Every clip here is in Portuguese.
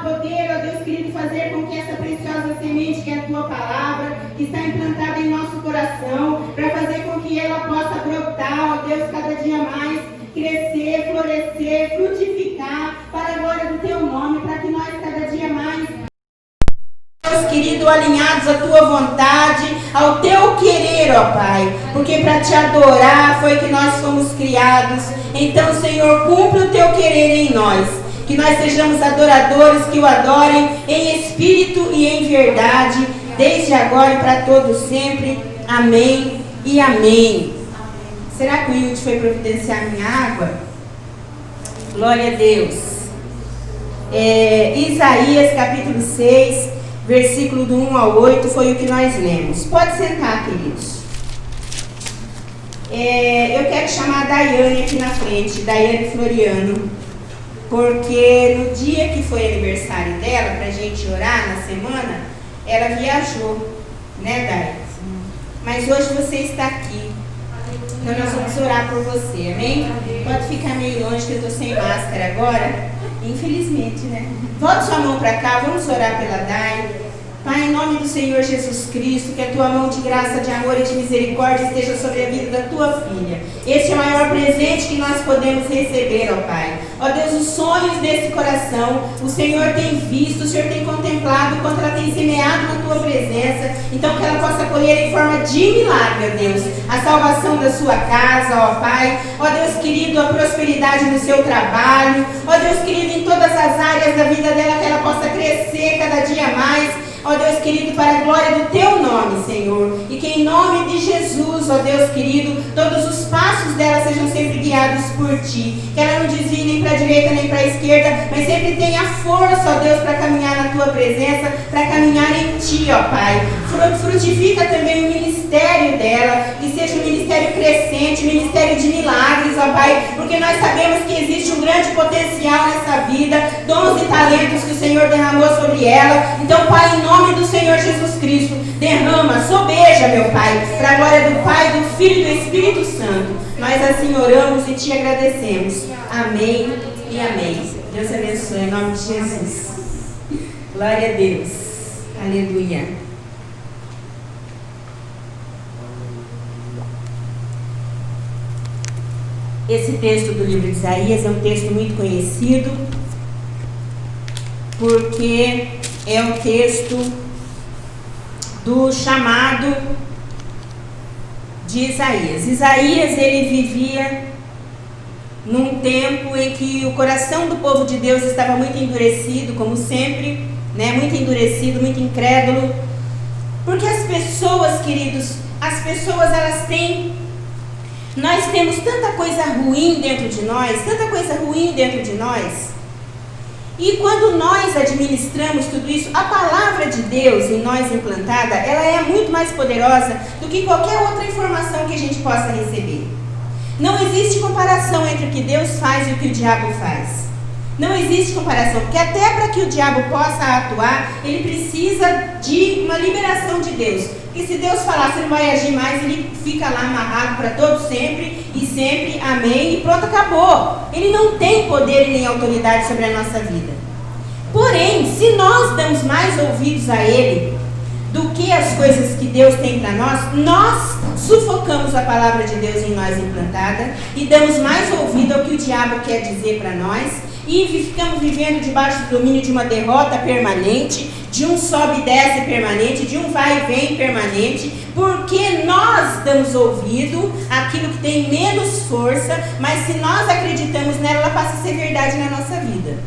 poder, ó Deus querido, fazer com que essa preciosa semente que é a tua palavra, que está implantada em nosso coração, para fazer com que ela possa brotar, ó Deus, cada dia mais, crescer, florescer, frutificar, para a glória do teu nome, para que nós cada dia mais, Deus querido, alinhados à tua vontade, ao teu querer, ó Pai, porque para te adorar foi que nós fomos criados. Então, Senhor, cumpre o teu querer em nós, que nós sejamos adoradores que o adorem em espírito e em verdade, desde agora e para todos sempre. Amém e amém. Será que o Hilde foi providenciar minha água? Glória a Deus. Isaías capítulo 6, versículo do 1 ao 8, foi o que nós lemos. Pode sentar, queridos. Eu quero chamar a Daiane aqui na frente, Daiane Floriano, porque no dia que foi aniversário dela, para a gente orar na semana, ela viajou, né, Dai? Mas hoje você está aqui, então nós vamos orar por você, amém? Pode ficar meio longe que eu estou sem máscara agora, infelizmente, né? Volte sua mão para cá, vamos orar pela Dai. Pai, em nome do Senhor Jesus Cristo, que a tua mão de graça, de amor e de misericórdia esteja sobre a vida da tua filha. Este é o maior presente que nós podemos receber, ó Pai. Ó Deus, os sonhos desse coração, o Senhor tem visto, o Senhor tem contemplado, quanto ela tem semeado na tua presença. Então, que ela possa colher em forma de milagre, ó Deus, a salvação da sua casa, ó Pai. Ó Deus querido, a prosperidade no seu trabalho. Ó Deus querido, em todas as áreas da vida dela, que ela possa crescer cada dia mais. Ó Deus querido, para a glória do teu nome, Senhor. E que em nome de Jesus, ó Deus querido, todos os passos dela sejam sempre guiados por ti. Que ela não desvie nem para a direita nem para a esquerda, mas sempre tenha força, ó Deus, para caminhar na tua presença, para caminhar em ti, ó Pai. Frutifica também o ministério dela, que seja um ministério crescente, um ministério de milagres, ó Pai, porque nós sabemos que existe um grande potencial nessa vida, dons e talentos que o Senhor derramou sobre ela. Então, Pai, em nome do Senhor Jesus Cristo, derrama, sobeja, meu Pai, para a glória do Pai, do Filho e do Espírito Santo. Nós assim oramos e te agradecemos. Amém e amém. Deus abençoe, em nome de Jesus. Glória a Deus. Aleluia. Esse texto do livro de Isaías é um texto muito conhecido, porque é o texto do chamado de Isaías. Isaías, ele vivia num tempo em que o coração do povo de Deus estava muito endurecido, como sempre, né? Muito endurecido, muito incrédulo. Porque as pessoas, queridos, nós temos tanta coisa ruim dentro de nós, e quando nós administramos tudo isso, a palavra de Deus em nós implantada, ela é muito mais poderosa do que qualquer outra informação que a gente possa receber. Não existe comparação entre o que Deus faz e o que o diabo faz. Não existe comparação, porque até para que o diabo possa atuar, ele precisa de uma liberação de Deus. Porque se Deus falar, você não vai agir mais, ele fica lá amarrado para todo sempre e sempre, amém, e pronto, acabou. Ele não tem poder e nem autoridade sobre a nossa vida. Porém, se nós damos mais ouvidos a ele do que as coisas que Deus tem para nós sufocamos a palavra de Deus em nós implantada e damos mais ouvido ao que o diabo quer dizer para nós e ficamos vivendo debaixo do domínio de uma derrota permanente, de um sobe e desce permanente, de um vai e vem permanente, porque nós damos ouvido àquilo que tem menos força, mas se nós acreditamos nela, ela passa a ser verdade na nossa vida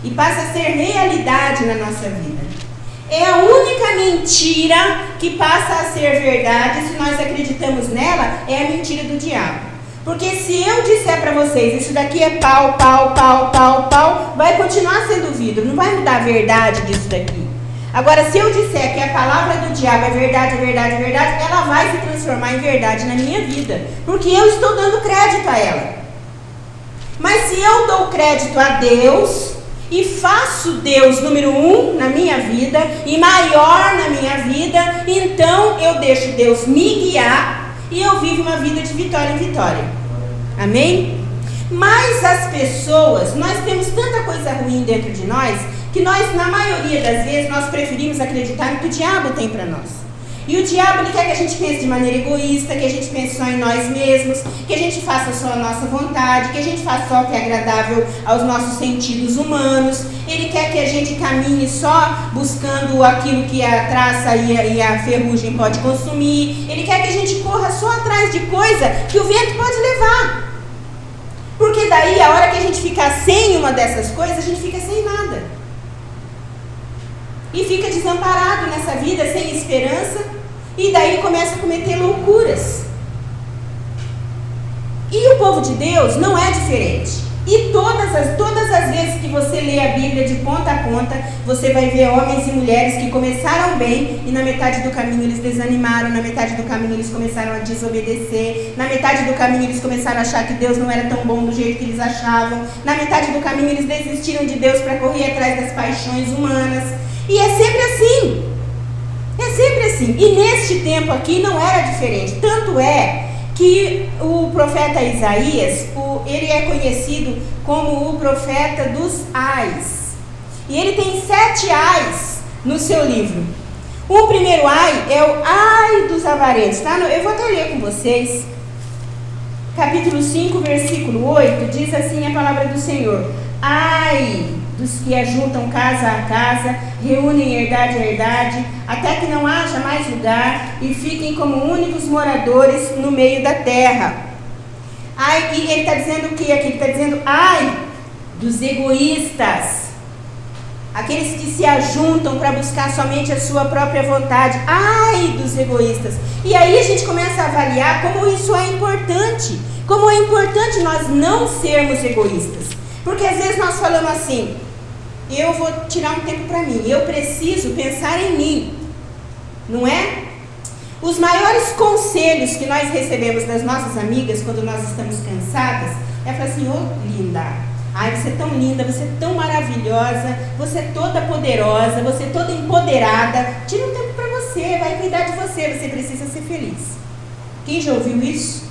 e passa a ser realidade na nossa vida. É a única mentira que passa a ser verdade se nós acreditamos nela, é a mentira do diabo. Porque se eu disser para vocês, isso daqui é pau, vai continuar sendo vidro, não vai mudar a verdade disso daqui. Agora, se eu disser que a palavra do diabo é verdade, ela vai se transformar em verdade na minha vida, porque eu estou dando crédito a ela. Mas se eu dou crédito a Deus e faço Deus número 1 na minha vida e maior na minha vida, então eu deixo Deus me guiar e eu vivo uma vida de vitória em vitória. Amém? Mas as pessoas, nós temos tanta coisa ruim dentro de nós que nós, na maioria das vezes, nós preferimos acreditar no que o diabo tem para nós. E o diabo, ele quer que a gente pense de maneira egoísta, que a gente pense só em nós mesmos, que a gente faça só a nossa vontade, que a gente faça só o que é agradável aos nossos sentidos humanos. Ele quer que a gente caminhe só buscando aquilo que a traça e a ferrugem pode consumir. Ele quer que a gente corra só atrás de coisa que o vento pode levar. Porque daí, a hora que a gente ficar sem uma dessas coisas, a gente fica sem nada. E fica desamparado nessa vida, sem esperança. E daí começa a cometer loucuras. E o povo de Deus não é diferente. E todas as vezes que você lê a Bíblia de ponta a ponta, você vai ver homens e mulheres que começaram bem e na metade do caminho eles desanimaram, na metade do caminho eles começaram a desobedecer, na metade do caminho eles começaram a achar que Deus não era tão bom do jeito que eles achavam, na metade do caminho eles desistiram de Deus para correr atrás das paixões humanas. E é sempre assim. É sempre assim. E neste tempo aqui não era diferente. Tanto é que o profeta Isaías, ele é conhecido como o profeta dos ais. E ele tem 7 ais no seu livro. O primeiro ai é o ai dos avarentos, tá? Eu vou até ler com vocês. Capítulo 5, versículo 8, diz assim a palavra do Senhor: ai dos que ajuntam casa a casa, reúnem herdade a herdade, até que não haja mais lugar e fiquem como únicos moradores no meio da terra. Ai, e ele está dizendo o que aqui? Ele está dizendo ai dos egoístas, aqueles que se ajuntam para buscar somente a sua própria vontade. Ai dos egoístas. E aí a gente começa a avaliar como isso é importante, como é importante nós não sermos egoístas. Porque às vezes nós falamos assim: eu vou tirar um tempo para mim, eu preciso pensar em mim, não é? Os maiores conselhos que nós recebemos das nossas amigas quando nós estamos cansadas é falar assim: ô linda, ai, você é tão linda, você é tão maravilhosa, você é toda poderosa, você é toda empoderada, tira um tempo para você, vai cuidar de você, você precisa ser feliz. Quem já ouviu isso?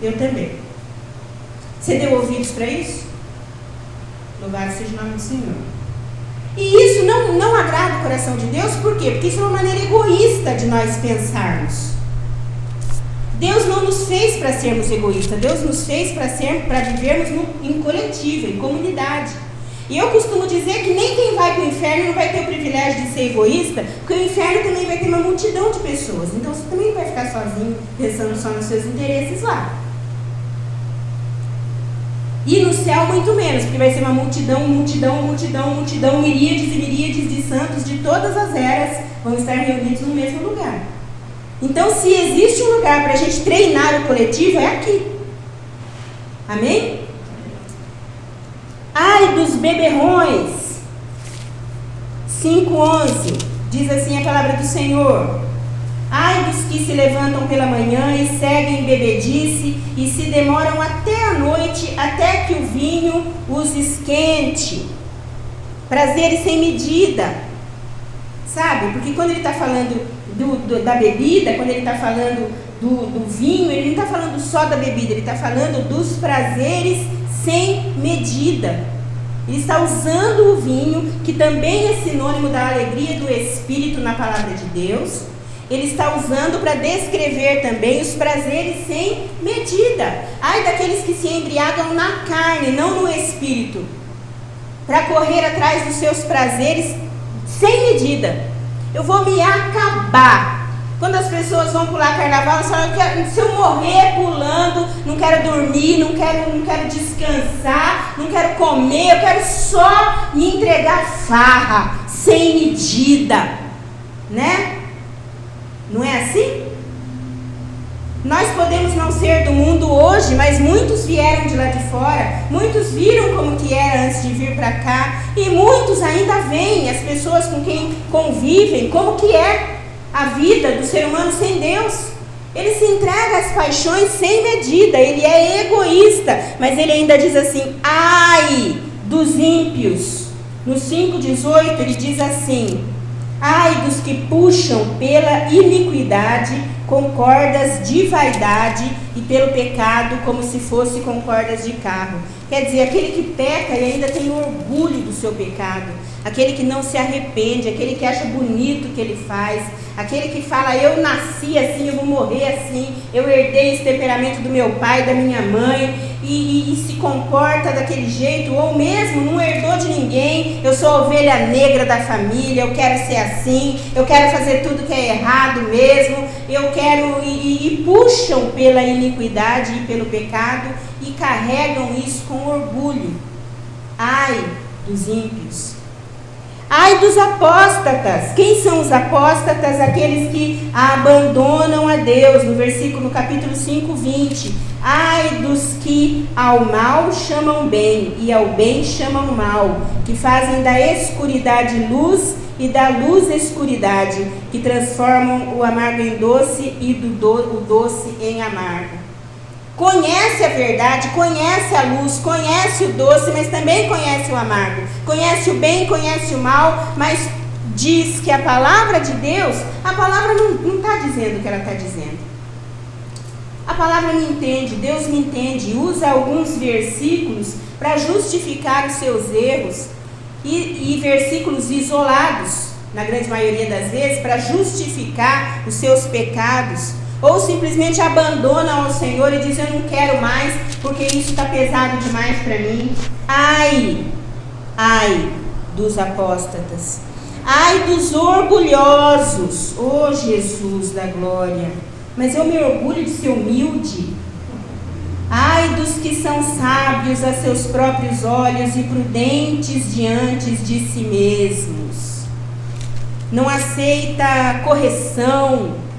Eu também. Você deu ouvidos para isso? Louvado seja o nome do Senhor. E isso não agrada o coração de Deus, por quê? Porque isso é uma maneira egoísta de nós pensarmos. Deus não nos fez para sermos egoístas, Deus nos fez para vivermos em coletivo, em comunidade. E eu costumo dizer que nem quem vai para o inferno não vai ter o privilégio de ser egoísta, porque o inferno também vai ter uma multidão de pessoas. Então você também não vai ficar sozinho, pensando só nos seus interesses lá. E no céu muito menos, porque vai ser uma multidão, miríades e miríades de santos de todas as eras vão estar reunidos no mesmo lugar. Então, se existe um lugar para a gente treinar o coletivo, é aqui. Amém? Ai dos beberrões. 5:11 diz assim a palavra do Senhor: ai dos que se levantam pela manhã e seguem bebedice e se demoram até a noite, até que o vinho os esquente. Prazeres sem medida. Sabe? Porque quando ele está falando da bebida, quando ele está falando do vinho, ele não está falando só da bebida, ele está falando dos prazeres sem medida. Ele está usando o vinho, que também é sinônimo da alegria do Espírito na palavra de Deus. Ele está usando para descrever também os prazeres sem medida. Ai daqueles que se embriagam na carne, não no Espírito, para correr atrás dos seus prazeres sem medida. Eu vou me acabar. Quando as pessoas vão pular carnaval, elas falam: se eu morrer pulando, não quero dormir, não quero descansar, não quero comer, eu quero só me entregar farra, sem medida, né? Não é assim? Nós podemos não ser do mundo hoje, mas muitos vieram de lá de fora, muitos viram como que era antes de vir para cá, e muitos ainda veem as pessoas com quem convivem, como que é a vida do ser humano sem Deus. Ele se entrega às paixões sem medida, ele é egoísta, mas ele ainda diz assim: ai dos ímpios. No 5:18 ele diz assim: ai dos que puxam pela iniquidade com cordas de vaidade e pelo pecado como se fosse com cordas de carro. Quer dizer, aquele que peca e ainda tem orgulho do seu pecado, aquele que não se arrepende, aquele que acha bonito o que ele faz, aquele que fala, eu nasci assim, eu vou morrer assim, eu herdei esse temperamento do meu pai, da minha mãe, e se comporta daquele jeito, ou mesmo não herdou de ninguém, eu sou a ovelha negra da família, eu quero ser assim, eu quero fazer tudo que é errado mesmo, eu quero, e puxam pela iniquidade e pelo pecado, e carregam isso com orgulho. Ai dos ímpios! Ai dos apóstatas! Quem são os apóstatas? Aqueles que abandonam a Deus, no capítulo 5, 20. Ai dos que ao mal chamam bem e ao bem chamam mal, que fazem da escuridade luz e da luz escuridade, que transformam o amargo em doce e o doce em amargo. Conhece a verdade, conhece a luz, conhece o doce, mas também conhece o amargo. Conhece o bem, conhece o mal, mas diz que a palavra de Deus, a palavra não está dizendo o que ela está dizendo. A palavra me entende, Deus me entende, usa alguns versículos para justificar os seus erros e versículos isolados, na grande maioria das vezes, para justificar os seus pecados. Ou simplesmente abandona ao Senhor e diz, eu não quero mais, porque isso está pesado demais para mim. Ai dos apóstatas. Ai dos orgulhosos. Oh Jesus da glória. Mas eu me orgulho de ser humilde. Ai dos que são sábios a seus próprios olhos e prudentes diante de si mesmos. Não aceita correção.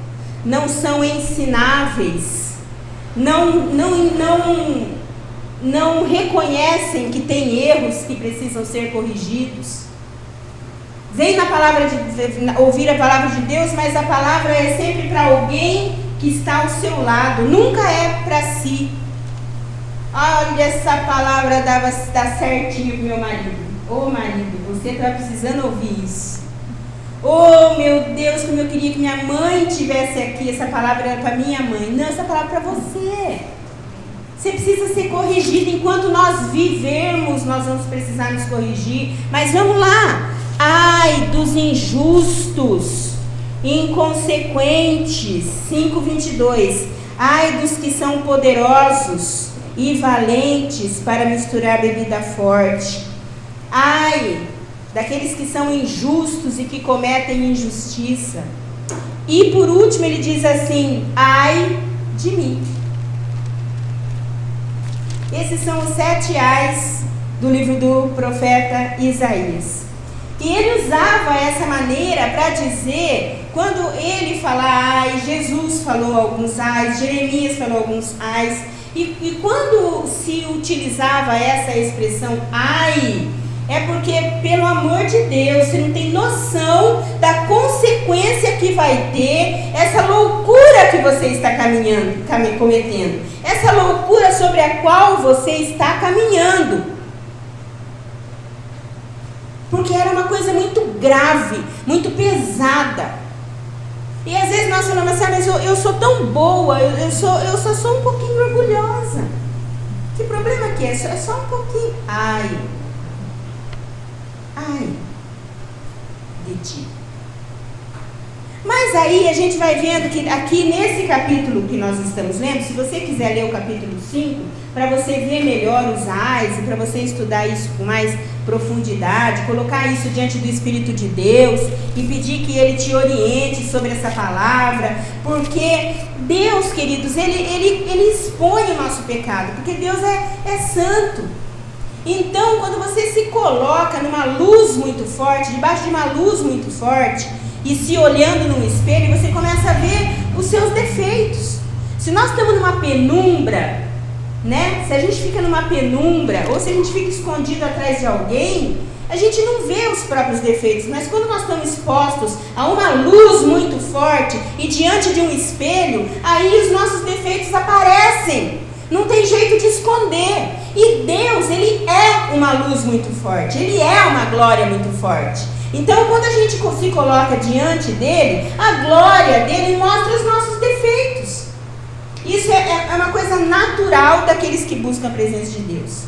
Não são ensináveis, não reconhecem que tem erros que precisam ser corrigidos. Vem na palavra ouvir a palavra de Deus, mas a palavra é sempre para alguém que está ao seu lado, nunca é para si. Olha, essa palavra dá certinho pro meu marido. Ô marido, você está precisando ouvir isso. Oh meu Deus, como eu queria que minha mãe tivesse aqui. Essa palavra era para minha mãe. Não, essa palavra é para você. Você precisa ser corrigido. Enquanto nós vivermos, nós vamos precisar nos corrigir. Mas vamos lá. Ai dos injustos, inconsequentes. 5:22. Ai dos que são poderosos e valentes para misturar bebida forte. Ai daqueles que são injustos e que cometem injustiça. E por último ele diz assim, ai de mim. Esses são os 7 ais do livro do profeta Isaías. E ele usava essa maneira para dizer, quando ele fala ai, Jesus falou alguns ais, Jeremias falou alguns ais, e quando se utilizava essa expressão ai, é porque, pelo amor de Deus, você não tem noção da consequência que vai ter essa loucura que você está cometendo. Essa loucura sobre a qual você está caminhando. Porque era uma coisa muito grave, muito pesada. E às vezes nós falamos assim, mas eu sou tão boa, eu só sou um pouquinho orgulhosa. Que problema que é? É só um pouquinho. Ai de ti. Mas aí a gente vai vendo que aqui nesse capítulo que nós estamos lendo, se você quiser ler o capítulo 5, para você ver melhor os ais e para você estudar isso com mais profundidade, colocar isso diante do Espírito de Deus e pedir que Ele te oriente sobre essa palavra, porque Deus, queridos, Ele expõe o nosso pecado, porque Deus é santo. Então, quando você se coloca numa luz muito forte, debaixo de uma luz muito forte, e se olhando num espelho, você começa a ver os seus defeitos. Se nós estamos numa penumbra, né? Se a gente fica numa penumbra, ou se a gente fica escondido atrás de alguém, a gente não vê os próprios defeitos. Mas quando nós estamos expostos a uma luz muito forte e diante de um espelho, aí os nossos defeitos aparecem. Não tem jeito de esconder. E Deus, Ele é uma luz muito forte. Ele é uma glória muito forte. Então, quando a gente se coloca diante dele, a glória dele mostra os nossos defeitos. Isso é uma coisa natural daqueles que buscam a presença de Deus.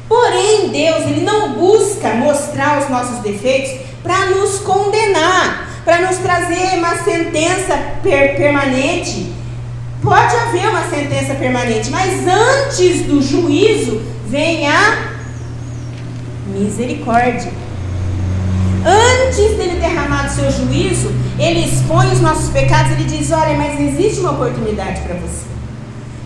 Porém, Deus, Ele não busca mostrar os nossos defeitos para nos condenar, para nos trazer uma sentença permanente. Pode haver uma sentença permanente, mas antes do juízo vem a misericórdia. Antes dele derramar o seu juízo, ele expõe os nossos pecados, ele diz: olha, mas existe uma oportunidade para você.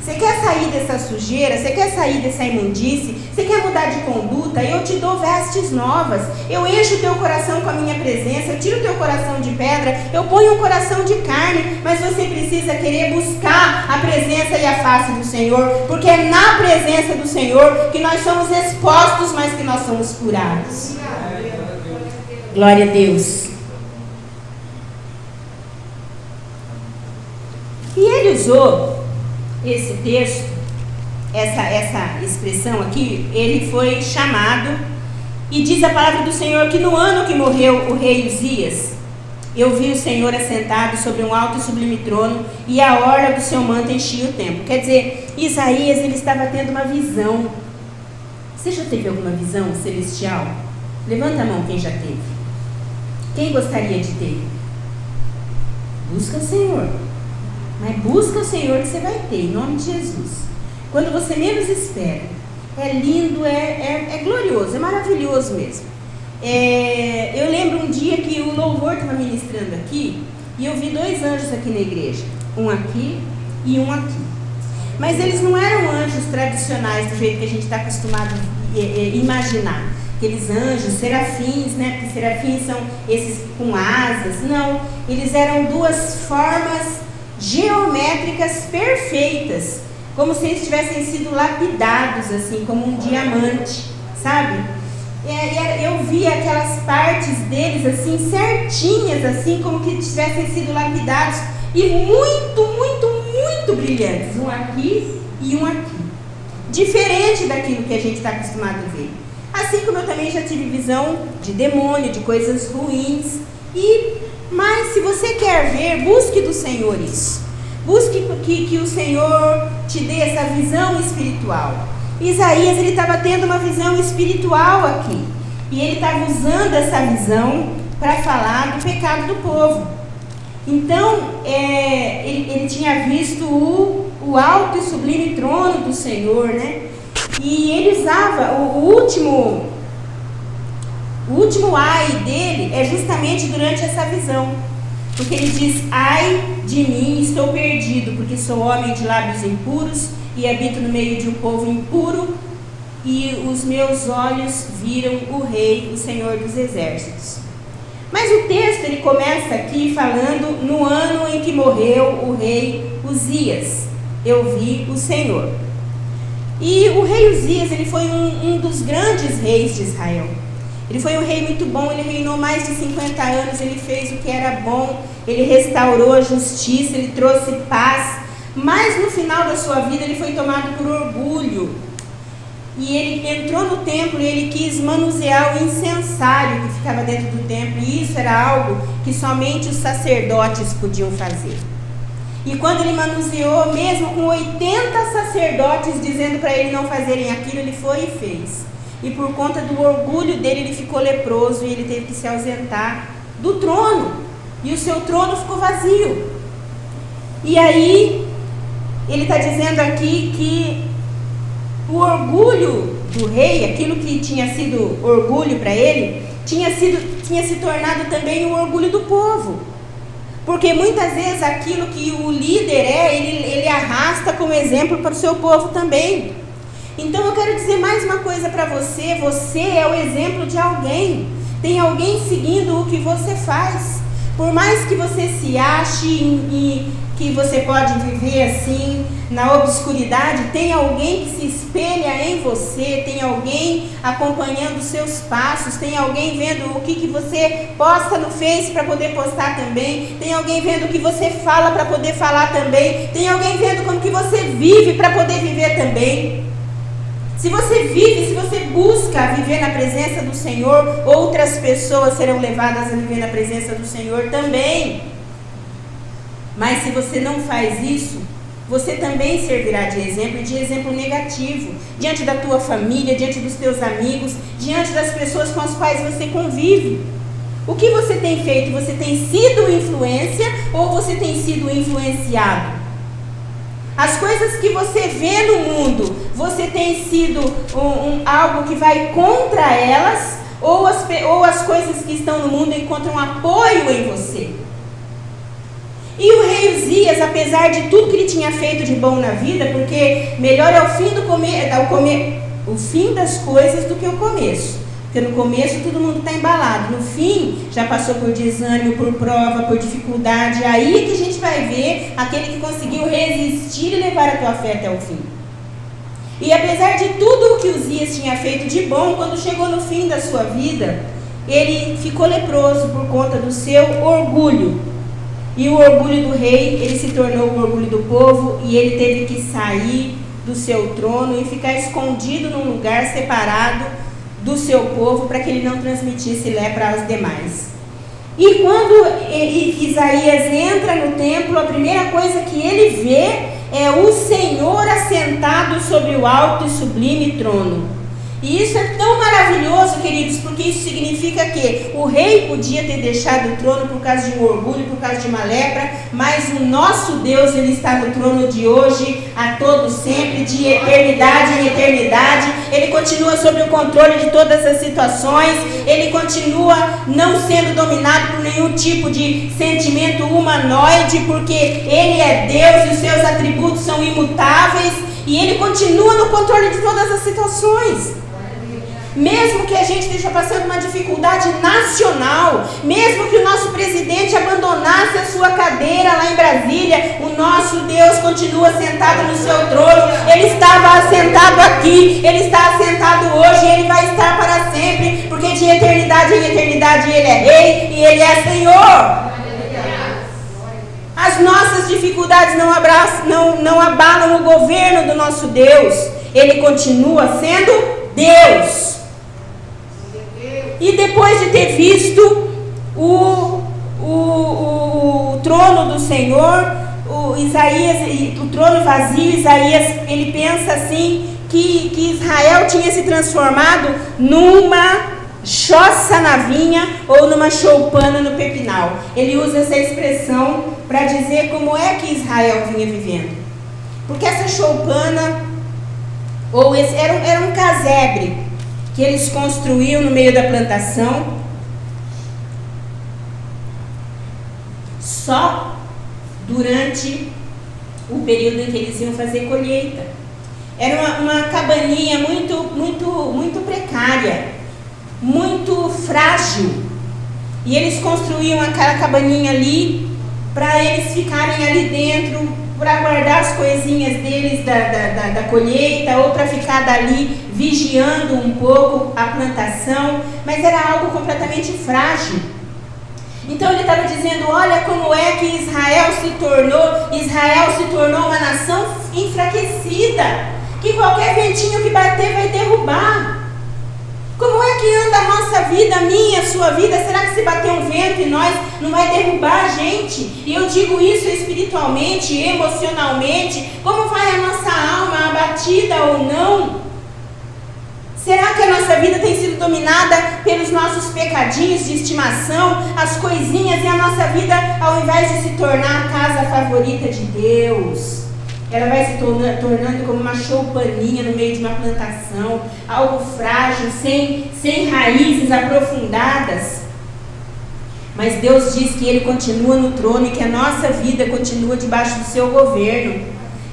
Você quer sair dessa sujeira? Você quer sair dessa imundície? Você quer mudar de conduta? Eu te dou vestes novas. Eu encho o teu coração com a minha presença. Eu tiro o teu coração de pedra. Eu ponho um coração de carne. Mas você precisa querer buscar a presença e a face do Senhor. Porque é na presença do Senhor que nós somos expostos, mas que nós somos curados. Glória a Deus. E ele usou esse texto, essa expressão aqui, ele foi chamado, e diz a palavra do Senhor que no ano que morreu o rei Uzias, eu vi o Senhor assentado sobre um alto e sublime trono, e a orla do seu manto enchia o templo. Quer dizer, Isaías, ele estava tendo uma visão. Você já teve alguma visão celestial? Levanta a mão quem já teve. Quem gostaria de ter? Busca o Senhor. Mas busca o Senhor que você vai ter, em nome de Jesus. Quando você menos espera. É lindo, é glorioso, é maravilhoso mesmo. Eu lembro um dia que o louvor estava ministrando aqui, e eu vi 2 anjos aqui na igreja. Um aqui e um aqui. Mas eles não eram anjos tradicionais, do jeito que a gente está acostumado a imaginar. Aqueles anjos, serafins, né? Porque serafins são esses com asas. Não, eles eram 2 formas geométricas perfeitas, como se eles tivessem sido lapidados, assim, como um diamante, sabe? Eu vi aquelas partes deles, assim, certinhas, assim, como que tivessem sido lapidados, e muito, muito, muito brilhantes, um aqui e um aqui, diferente daquilo que a gente está acostumado a ver. Assim como eu também já tive visão de demônio, de coisas ruins. Mas se você quer ver, busque do Senhor isso. Busque que o Senhor te dê essa visão espiritual. Isaías, ele estava tendo uma visão espiritual aqui. E ele estava usando essa visão para falar do pecado do povo. Então, ele tinha visto o alto e sublime trono do Senhor, né? E ele usava o último ai dele é justamente durante essa visão. Porque ele diz: ai de mim, estou perdido, porque sou homem de lábios impuros e habito no meio de um povo impuro, e os meus olhos viram o Rei, o Senhor dos Exércitos. Mas o texto ele começa aqui falando no ano em que morreu o rei Uzias. Eu vi o Senhor. E o rei Uzias, ele foi um dos grandes reis de Israel. Ele foi um rei muito bom, ele reinou mais de 50 anos, ele fez o que era bom, ele restaurou a justiça, ele trouxe paz. Mas no final da sua vida ele foi tomado por orgulho. E ele entrou no templo e ele quis manusear o incensário que ficava dentro do templo. E isso era algo que somente os sacerdotes podiam fazer. E quando ele manuseou, mesmo com 80 sacerdotes dizendo para ele não fazerem aquilo, ele foi e fez. E por conta do orgulho dele, ele ficou leproso e ele teve que se ausentar do trono. E o seu trono ficou vazio. E aí, ele está dizendo aqui que o orgulho do rei, aquilo que tinha sido orgulho para ele, tinha se tornado também o orgulho do povo. Porque muitas vezes aquilo que o líder ele arrasta como exemplo para o seu povo também. Então eu quero dizer mais uma coisa para você. Você é o exemplo de alguém. Tem alguém seguindo o que você faz. Por mais que você se ache e que você pode viver assim na obscuridade, tem alguém que se espelha em você, tem alguém acompanhando os seus passos, tem alguém vendo o que você posta no Face para poder postar também, tem alguém vendo o que você fala para poder falar também, tem alguém vendo como que você vive para poder viver também. Se você vive, se você busca viver na presença do Senhor, outras pessoas serão levadas a viver na presença do Senhor também. Mas se você não faz isso, você também servirá de exemplo, e de exemplo negativo, diante da tua família, diante dos teus amigos, diante das pessoas com as quais você convive. O que você tem feito? Você tem sido influência ou você tem sido influenciado? As coisas que você vê no mundo, você tem sido algo que vai contra elas, ou as coisas que estão no mundo encontram apoio em você? E o rei Uzias, apesar de tudo que ele tinha feito de bom na vida, porque melhor é o fim das coisas do que o começo. Porque no começo todo mundo está embalado, no fim já passou por desânimo, por prova, por dificuldade. Aí que a gente vai ver aquele que conseguiu resistir e levar a tua fé até o fim. E apesar de tudo o que Uzias tinha feito de bom, quando chegou no fim da sua vida, ele ficou leproso por conta do seu orgulho. E o orgulho do rei, ele se tornou o orgulho do povo, e ele teve que sair do seu trono e ficar escondido num lugar separado do seu povo, para que ele não transmitisse lepra aos demais. E quando Isaías entra no templo, a primeira coisa que ele vê é o Senhor assentado sobre o alto e sublime trono. E isso é tão maravilhoso, queridos, porque isso significa que o rei podia ter deixado o trono por causa de um orgulho, por causa de uma lepra, mas o nosso Deus, ele está no trono de hoje, a todo sempre, de eternidade em eternidade. Ele continua sob o controle de todas as situações, ele continua não sendo dominado por nenhum tipo de sentimento humanoide, porque ele é Deus e os seus atributos são imutáveis, e ele continua no controle de todas as situações. Mesmo que a gente esteja passando uma dificuldade nacional, mesmo que o nosso presidente abandonasse a sua cadeira lá em Brasília, o nosso Deus continua sentado no seu trono. Ele estava assentado aqui, ele está assentado hoje, e ele vai estar para sempre, porque de eternidade em eternidade ele é rei e ele é Senhor. As nossas dificuldades não abalam o governo do nosso Deus. Ele continua sendo Deus. E depois de ter visto o trono do Senhor, o trono vazio, Isaías, ele pensa assim, que Israel tinha se transformado numa choça na vinha ou numa choupana no pepinal. Ele usa essa expressão para dizer como é que Israel vinha vivendo. Porque essa choupana, era um casebre que eles construíam no meio da plantação, só durante o período em que eles iam fazer colheita. Era uma cabaninha muito precária, muito frágil, e eles construíam aquela cabaninha ali para eles ficarem ali dentro, para guardar as coisinhas deles da colheita, ou para ficar dali vigiando um pouco a plantação, mas era algo completamente frágil. Então ele estava dizendo, olha como é que Israel se tornou uma nação enfraquecida, que qualquer ventinho que bater vai derrubar. Como é que anda a nossa vida, a minha, a sua vida? Será que se bater um vento em nós não vai derrubar a gente? E eu digo isso espiritualmente, emocionalmente. Como vai a nossa alma, abatida ou não? Será que a nossa vida tem sido dominada pelos nossos pecadinhos de estimação, as coisinhas, e a nossa vida, ao invés de se tornar a casa favorita de Deus, ela vai se tornando como uma choupaninha no meio de uma plantação, algo frágil, sem raízes aprofundadas? Mas Deus diz que Ele continua no trono e que a nossa vida continua debaixo do seu governo.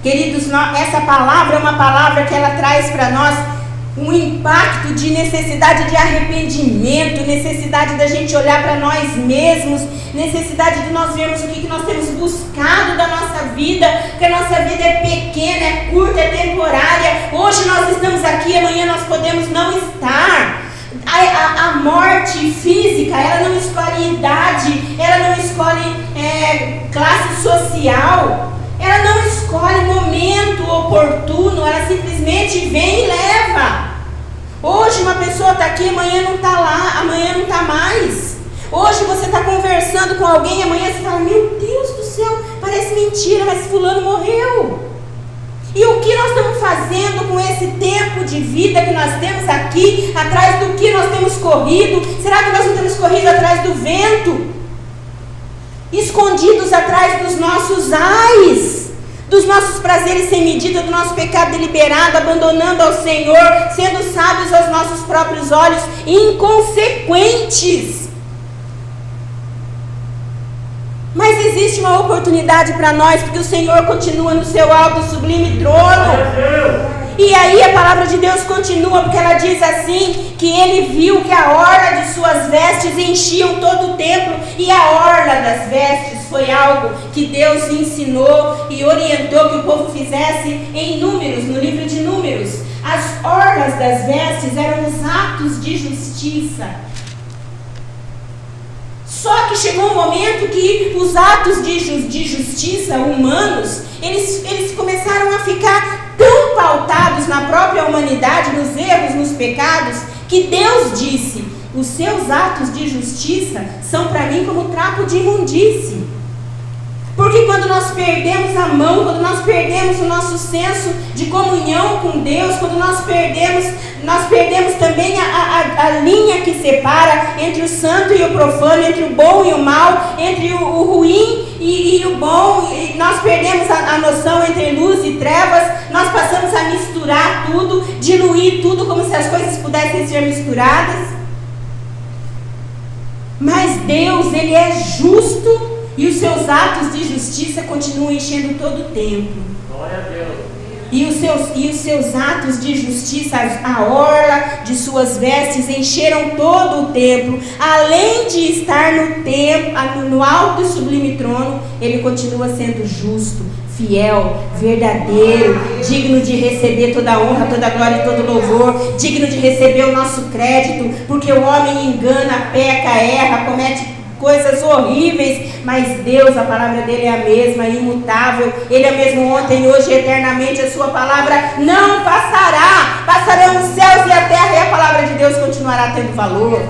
Queridos, essa palavra é uma palavra que ela traz para nós um impacto de necessidade de arrependimento, necessidade da gente olhar para nós mesmos, necessidade de nós vermos o que nós temos buscado da nossa vida, que a nossa vida é pequena, é curta, é temporária. Hoje nós estamos aqui, amanhã nós podemos não estar. A morte física, ela não escolhe idade, ela não escolhe classe social, ela não escolhe momento oportuno, ela simplesmente vem e leva. Hoje uma pessoa está aqui, amanhã não está lá, amanhã não está mais. Hoje você está conversando com alguém, amanhã você fala, meu Deus do céu, parece mentira, mas fulano morreu. E o que nós estamos fazendo com esse tempo de vida que nós temos aqui, atrás do que nós temos corrido? Será que nós não temos corrido atrás do vento? Escondidos atrás dos nossos ais, dos nossos prazeres sem medida, do nosso pecado deliberado, abandonando ao Senhor, sendo sábios aos nossos próprios olhos, inconsequentes. Mas existe uma oportunidade para nós, porque o Senhor continua no seu alto e sublime trono. E aí a palavra de Deus continua, porque ela diz assim, que ele viu que a orla de suas vestes enchiam todo o templo, e a orla das vestes foi algo que Deus ensinou e orientou que o povo fizesse em Números, no livro de Números. As orlas das vestes eram os atos de justiça. Só que chegou um momento que os atos de justiça humanos, eles começaram a ficar tão pautados na própria humanidade, nos erros, nos pecados, que Deus disse: os seus atos de justiça são para mim como trapo de imundície. Porque quando nós perdemos a mão, quando nós perdemos o nosso senso de comunhão com Deus, quando nós perdemos também a linha que separa entre o santo e o profano, entre o bom e o mal, entre o ruim e o bom, e nós perdemos a noção entre luz e trevas, nós passamos a misturar tudo, diluir tudo como se as coisas pudessem ser misturadas. Mas Deus, Ele é justo, e os seus atos de justiça continuam enchendo todo o templo. Glória a Deus. E os seus atos de justiça, a orla de suas vestes, encheram todo o templo. Além de estar no alto e sublime trono, ele continua sendo justo, fiel, verdadeiro, digno de receber toda a honra, toda a glória e todo o louvor, digno de receber o nosso crédito, porque o homem engana, peca, erra, comete coisas horríveis, mas Deus, a palavra dele é a mesma, imutável. Ele é o mesmo ontem, hoje e eternamente. A sua palavra não passará. Passarão os céus e a terra, e a palavra de Deus continuará tendo valor.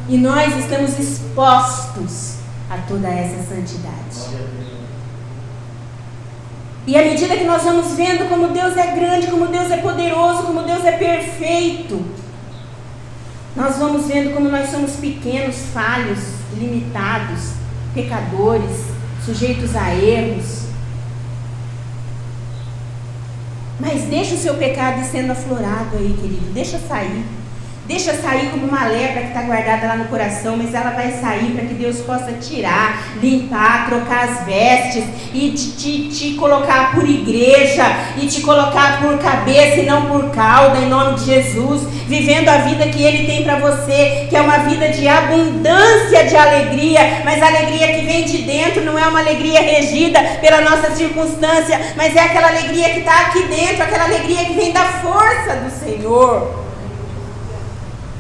E nós estamos expostos a toda essa santidade. E à medida que nós vamos vendo como Deus é grande, como Deus é poderoso, como Deus é perfeito, nós vamos vendo como nós somos pequenos, falhos, limitados, pecadores, sujeitos a erros. Mas deixa o seu pecado sendo aflorado aí, querido. Deixa sair. Deixa sair como uma lepra que está guardada lá no coração, mas ela vai sair para que Deus possa tirar, limpar, trocar as vestes e te colocar por igreja e te colocar por cabeça e não por cauda, em nome de Jesus, vivendo a vida que Ele tem para você, que é uma vida de abundância de alegria, mas a alegria que vem de dentro não é uma alegria regida pela nossa circunstância, mas é aquela alegria que está aqui dentro, aquela alegria que vem da força do Senhor,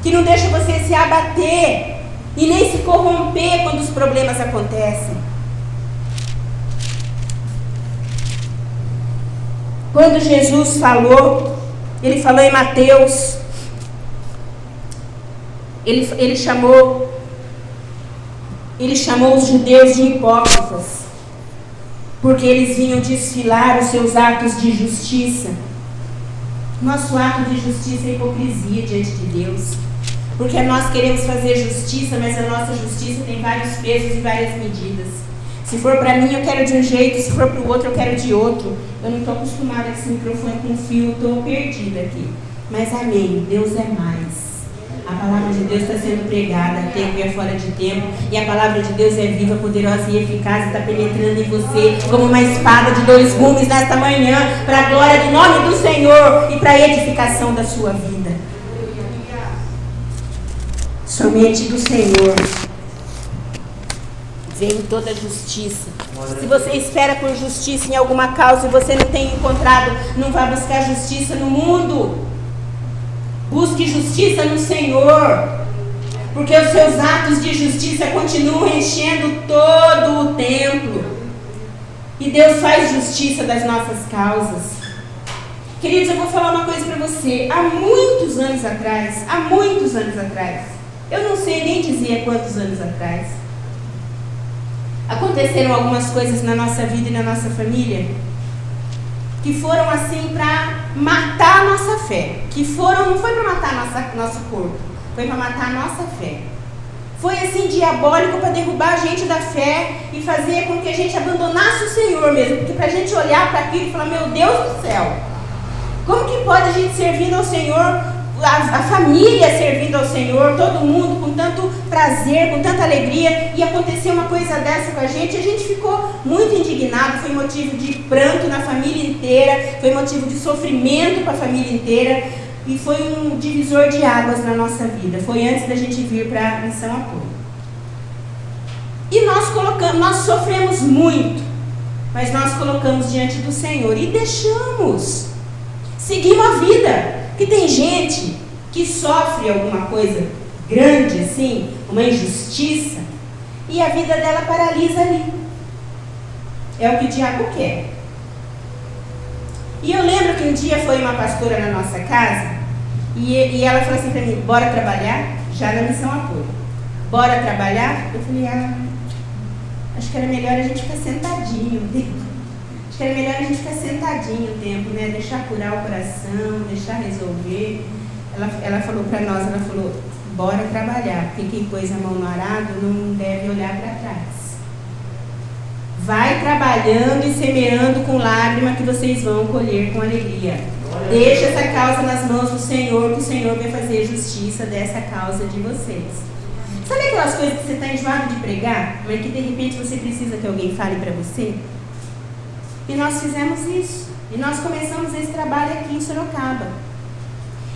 que não deixa você se abater e nem se corromper quando os problemas acontecem. Quando Jesus falou, ele falou em Mateus, ele chamou os judeus de hipócritas, porque eles vinham desfilar os seus atos de justiça. Nosso ato de justiça é hipocrisia diante de Deus. Porque nós queremos fazer justiça, mas a nossa justiça tem vários pesos e várias medidas. Se for para mim, eu quero de um jeito, se for para o outro, eu quero de outro. Eu não estou acostumada com esse microfone com fio, estou perdida aqui. Mas amém, Deus é mais. A palavra de Deus está sendo pregada a tempo e a fora de tempo. E a palavra de Deus é viva, poderosa e eficaz, está penetrando em você como uma espada de 2 gumes nesta manhã, para a glória do nome do Senhor e para a edificação da sua vida. Somente do Senhor vem toda a justiça. Se você espera por justiça em alguma causa e você não tem encontrado, não vá buscar justiça no mundo. Busque justiça no Senhor, porque os seus atos de justiça continuam enchendo todo o templo. E Deus faz justiça das nossas causas. Queridos, eu vou falar uma coisa para você. Há muitos anos atrás, eu não sei nem dizer quantos anos atrás, Aconteceram algumas coisas na nossa vida e na nossa família que foram assim para matar a nossa fé. Não foi para matar nosso corpo, foi para matar a nossa fé. Foi assim diabólico para derrubar a gente da fé e fazer com que a gente abandonasse o Senhor mesmo. Porque para a gente olhar para aquilo e falar, meu Deus do céu, como que pode a gente servindo ao Senhor, a família servindo ao Senhor, todo mundo com tanto prazer, com tanta alegria, e acontecer uma coisa dessa com a gente ficou muito indignado, foi motivo de pranto na família inteira, foi motivo de sofrimento para a família inteira, e foi um divisor de águas na nossa vida. Foi antes da gente vir para a Missão Apoio. E nós sofremos muito, mas nós colocamos diante do Senhor e deixamos, seguimos a vida. Que tem gente que sofre alguma coisa grande assim, uma injustiça, e a vida dela paralisa ali. É o que o diabo quer. E eu lembro que um dia foi uma pastora na nossa casa e ela falou assim para mim, bora trabalhar? Já na Missão Apoio. Bora trabalhar? Eu falei, acho que era melhor a gente ficar sentadinho um tempo. Acho que era melhor a gente ficar sentadinho um tempo, né? Deixar curar o coração, deixar resolver. Ela falou para nós, ela falou, bora trabalhar, porque quem pôs a mão no arado não deve olhar para trás. Vai trabalhando e semeando com lágrima que vocês vão colher com alegria. Deixa essa causa nas mãos do Senhor, que o Senhor vai fazer justiça dessa causa de vocês. Sabe aquelas coisas que você está enjoado de pregar, mas que de repente você precisa que alguém fale para você? E nós fizemos isso. E nós começamos esse trabalho aqui em Sorocaba.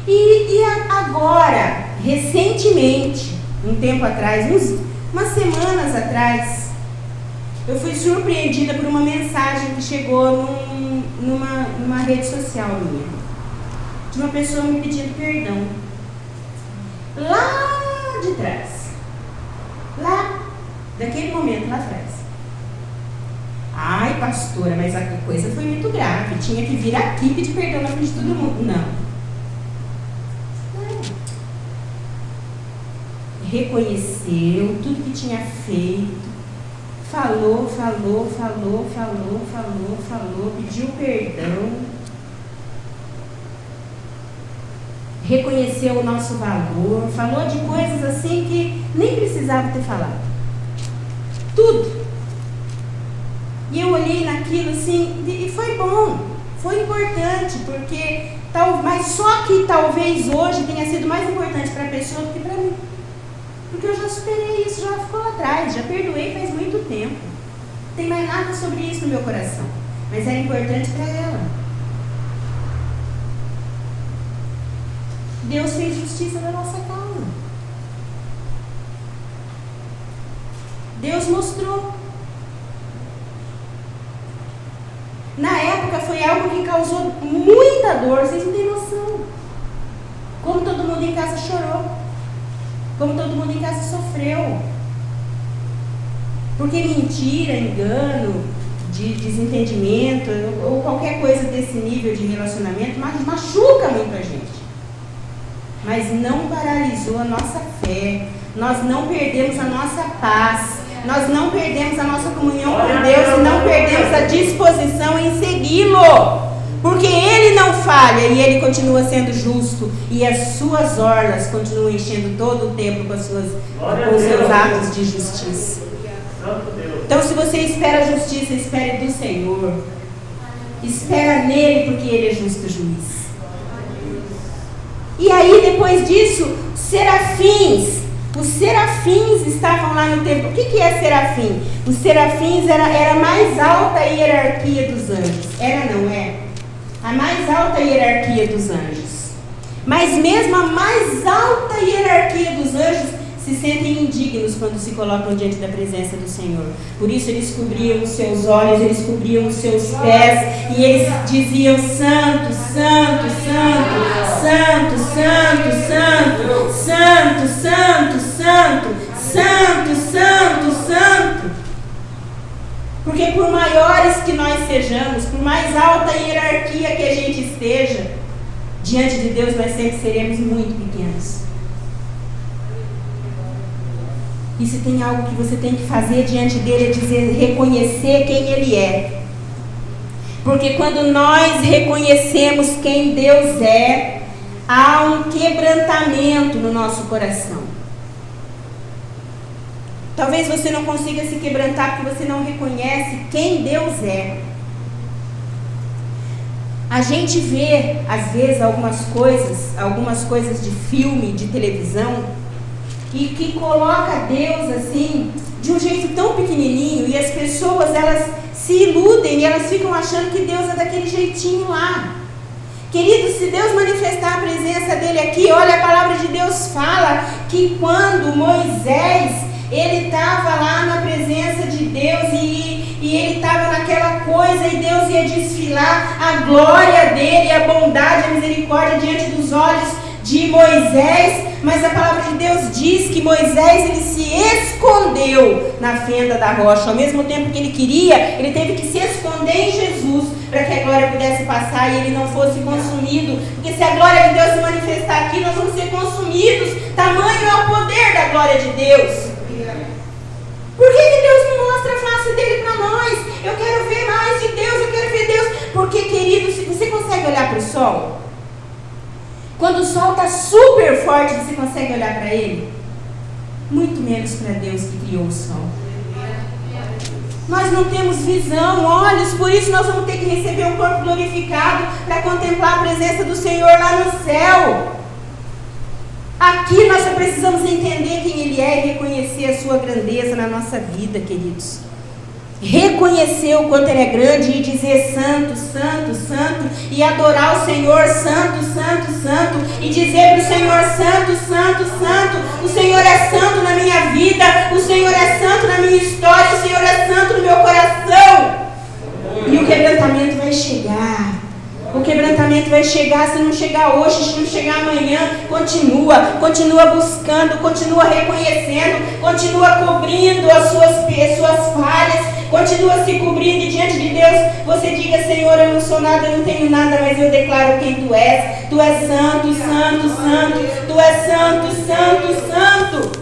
E agora, recentemente, um tempo atrás, umas semanas atrás, eu fui surpreendida por uma mensagem que chegou numa rede social minha, de uma pessoa me pedindo perdão. Lá de trás. Lá, daquele momento lá atrás. Ai, pastora, mas a coisa foi muito grave. Tinha que vir aqui e pedir perdão na frente de todo mundo. Não. Reconheceu tudo que tinha feito. Falou, pediu perdão, reconheceu o nosso valor, falou de coisas assim que nem precisava ter falado. Tudo. E eu olhei naquilo assim, e foi bom, foi importante, mas só que talvez hoje tenha sido mais importante para a pessoa do que para mim. Porque eu já superei isso, já ficou lá atrás, já perdoei faz muito tempo. Não tem mais nada sobre isso no meu coração. Mas era importante para ela. Deus fez justiça na nossa causa. Deus mostrou. Na época foi algo que causou muita dor, vocês não têm noção. Como todo mundo em casa chorou. Como todo mundo em casa sofreu. Porque mentira, engano, de desentendimento, ou qualquer coisa desse nível de relacionamento, machuca muito a gente. Mas não paralisou a nossa fé. Nós não perdemos a nossa paz. Nós não perdemos a nossa comunhão com Deus e não perdemos a disposição em segui-lo. Porque Ele não falha e Ele continua sendo justo. E as suas orlas continuam enchendo todo o tempo com os seus atos de justiça. Então, se você espera a justiça, espere do Senhor. Espera nele, porque Ele é justo juiz. E aí, depois disso, os serafins estavam lá no templo. O que é serafim? Os serafins era a mais alta hierarquia dos anjos. Era, não é? A mais alta hierarquia dos anjos. Mas mesmo a mais alta hierarquia dos anjos se sentem indignos quando se colocam diante da presença do Senhor. Por isso eles cobriam os seus olhos, eles cobriam os seus pés e eles diziam: Santo, Santo, Santo, Santo, Santo, Santo, Santo, Santo, Santo, Santo, Santo, Santo. Porque por maiores que nós sejamos, por mais alta hierarquia que a gente esteja, diante de Deus nós sempre seremos muito pequenos. E se tem algo que você tem que fazer diante dele, é dizer, reconhecer quem ele é. Porque quando nós reconhecemos quem Deus é, há um quebrantamento no nosso coração. Talvez você não consiga se quebrantar porque você não reconhece quem Deus é. A gente vê, às vezes, algumas coisas de filme, de televisão, e que coloca Deus assim, de um jeito tão pequenininho, e as pessoas, elas se iludem e elas ficam achando que Deus é daquele jeitinho lá. Querido, se Deus manifestar a presença dele aqui, olha, a palavra de Deus fala que quando Moisés, ele estava lá na presença de Deus e ele estava naquela coisa e Deus ia desfilar a glória dele, a bondade, a misericórdia diante dos olhos de Moisés, mas a palavra de Deus diz que Moisés, ele se escondeu na fenda da rocha. Ao mesmo tempo que ele queria, ele teve que se esconder em Jesus para que a glória pudesse passar e ele não fosse consumido, porque se a glória de Deus se manifestar aqui, nós vamos ser consumidos. Tamanho é o poder da glória de Deus. Por que Deus não mostra a face dele para nós? Eu quero ver mais de Deus, eu quero ver Deus. Porque, querido, se você consegue olhar para o sol, quando o sol está super forte, você consegue olhar para ele? Muito menos para Deus que criou o sol. Nós não temos visão, olhos, por isso nós vamos ter que receber um corpo glorificado para contemplar a presença do Senhor lá no céu. Aqui nós só precisamos entender quem Ele é e reconhecer a sua grandeza na nossa vida, queridos. Reconhecer o quanto Ele é grande e dizer santo, santo, santo, e adorar o Senhor santo, santo, santo, e dizer para o Senhor santo, santo, santo, o Senhor é santo na minha vida, o Senhor é santo na minha história, o Senhor é santo no meu coração. E o quebrantamento vai chegar. O quebrantamento vai chegar, se não chegar hoje, se não chegar amanhã, continua buscando, continua reconhecendo, continua cobrindo as suas falhas, continua se cobrindo e diante de Deus você diga, Senhor, eu não sou nada, eu não tenho nada, mas eu declaro quem Tu és. Tu és santo, santo, santo, Tu és santo, santo, santo.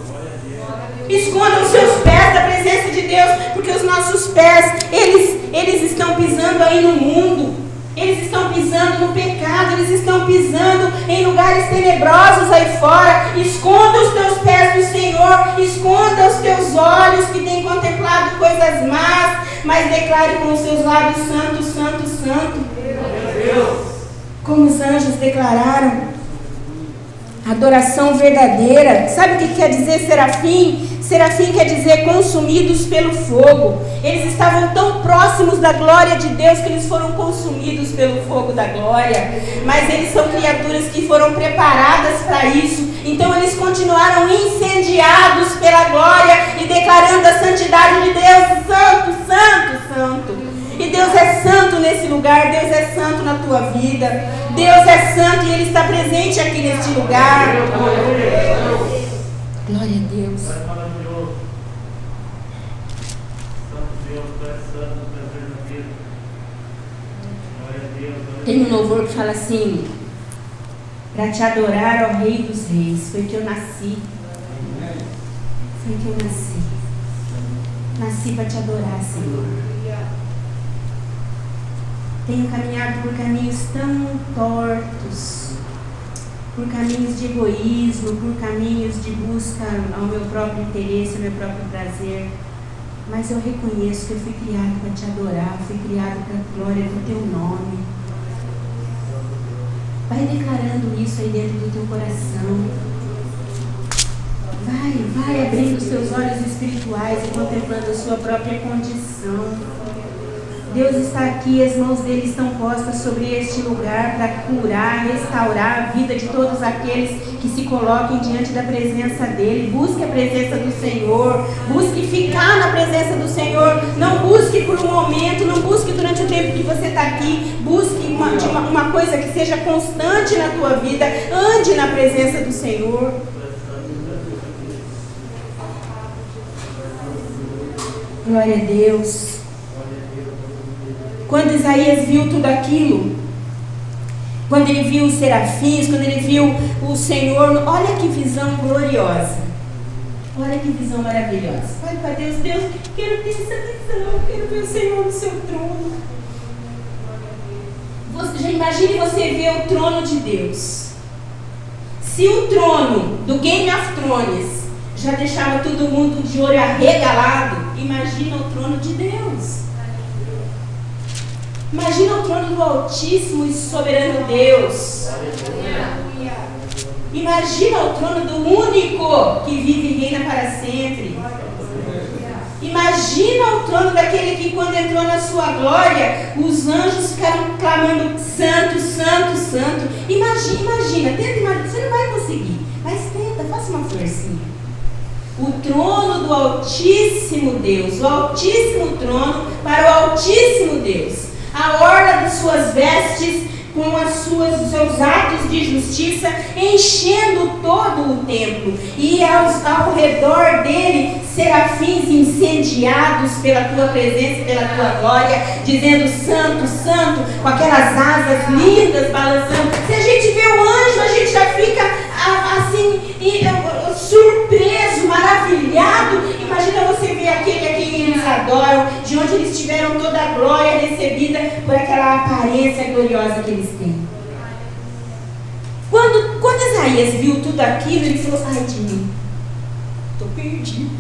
Esconda os seus pés da presença de Deus, porque os nossos pés, eles estão pisando aí no mundo. Eles estão pisando no pecado, eles estão pisando em lugares tenebrosos aí fora. Esconda os teus pés do Senhor, esconda os teus olhos que têm contemplado coisas más, mas declare com os seus lábios santo, santo, santo. Como os anjos declararam. Adoração verdadeira. Sabe o que quer dizer serafim? Serafim quer dizer consumidos pelo fogo. Eles estavam tão próximos da glória de Deus que eles foram consumidos pelo fogo da glória. Mas eles são criaturas que foram preparadas para isso. Então eles continuaram incendiados pela glória e declarando a santidade de Deus. Santo, santo, santo. E Deus é santo nesse lugar, Deus é santo na tua vida. Deus é santo e Ele está presente aqui neste lugar. Glória a Deus. Tem um louvor que fala assim: para te adorar, ó Rei dos Reis, foi que eu nasci. Foi que eu nasci. Nasci para te adorar, Senhor. Tenho caminhado por caminhos tão tortos, por caminhos de egoísmo, por caminhos de busca ao meu próprio interesse, ao meu próprio prazer. Mas eu reconheço que eu fui criado para te adorar, fui criado para a glória do teu nome. Vai declarando isso aí dentro do teu coração. Vai abrindo os teus olhos espirituais e contemplando a sua própria condição. Deus está aqui, as mãos dele estão postas sobre este lugar para curar, restaurar a vida de todos aqueles que se coloquem diante da presença dele. Busque a presença do Senhor, busque ficar na presença do Senhor, não busque por um momento, não busque durante o tempo que você está aqui, busque uma coisa que seja constante na tua vida, ande na presença do Senhor. Glória a Deus. Quando Isaías viu tudo aquilo, quando ele viu os serafins, quando ele viu o Senhor, olha que visão gloriosa. Olha que visão maravilhosa. Fale para Deus, Deus, quero ter essa visão, quero ver o Senhor no seu trono. Já imagine você ver o trono de Deus. Se o trono do Game of Thrones já deixava todo mundo de olho arregalado, imagina o trono de Deus. Imagina o trono do Altíssimo e Soberano Deus. Imagina o trono do único que vive e reina para sempre. Imagina o trono daquele que, quando entrou na sua glória, os anjos ficaram clamando: Santo, Santo, Santo. Imagina, tenta imaginar. Você não vai conseguir, mas tenta, faça uma forcinha. O trono do Altíssimo Deus, o Altíssimo trono para o Altíssimo Deus. A orla de suas vestes com os seus atos de justiça, enchendo todo o templo, e ao redor dele serafins incendiados pela tua presença e pela tua glória, dizendo: Santo, Santo, com aquelas asas lindas balançando. Se a gente vê o anjo, a gente já fica assim, surpreso, maravilhado. Imagina você ver aquele a quem eles adoram, de onde eles tiveram toda a glória recebida por aquela aparência gloriosa que eles têm. Quando Isaías viu tudo aquilo, ele falou: ai de mim, estou perdido.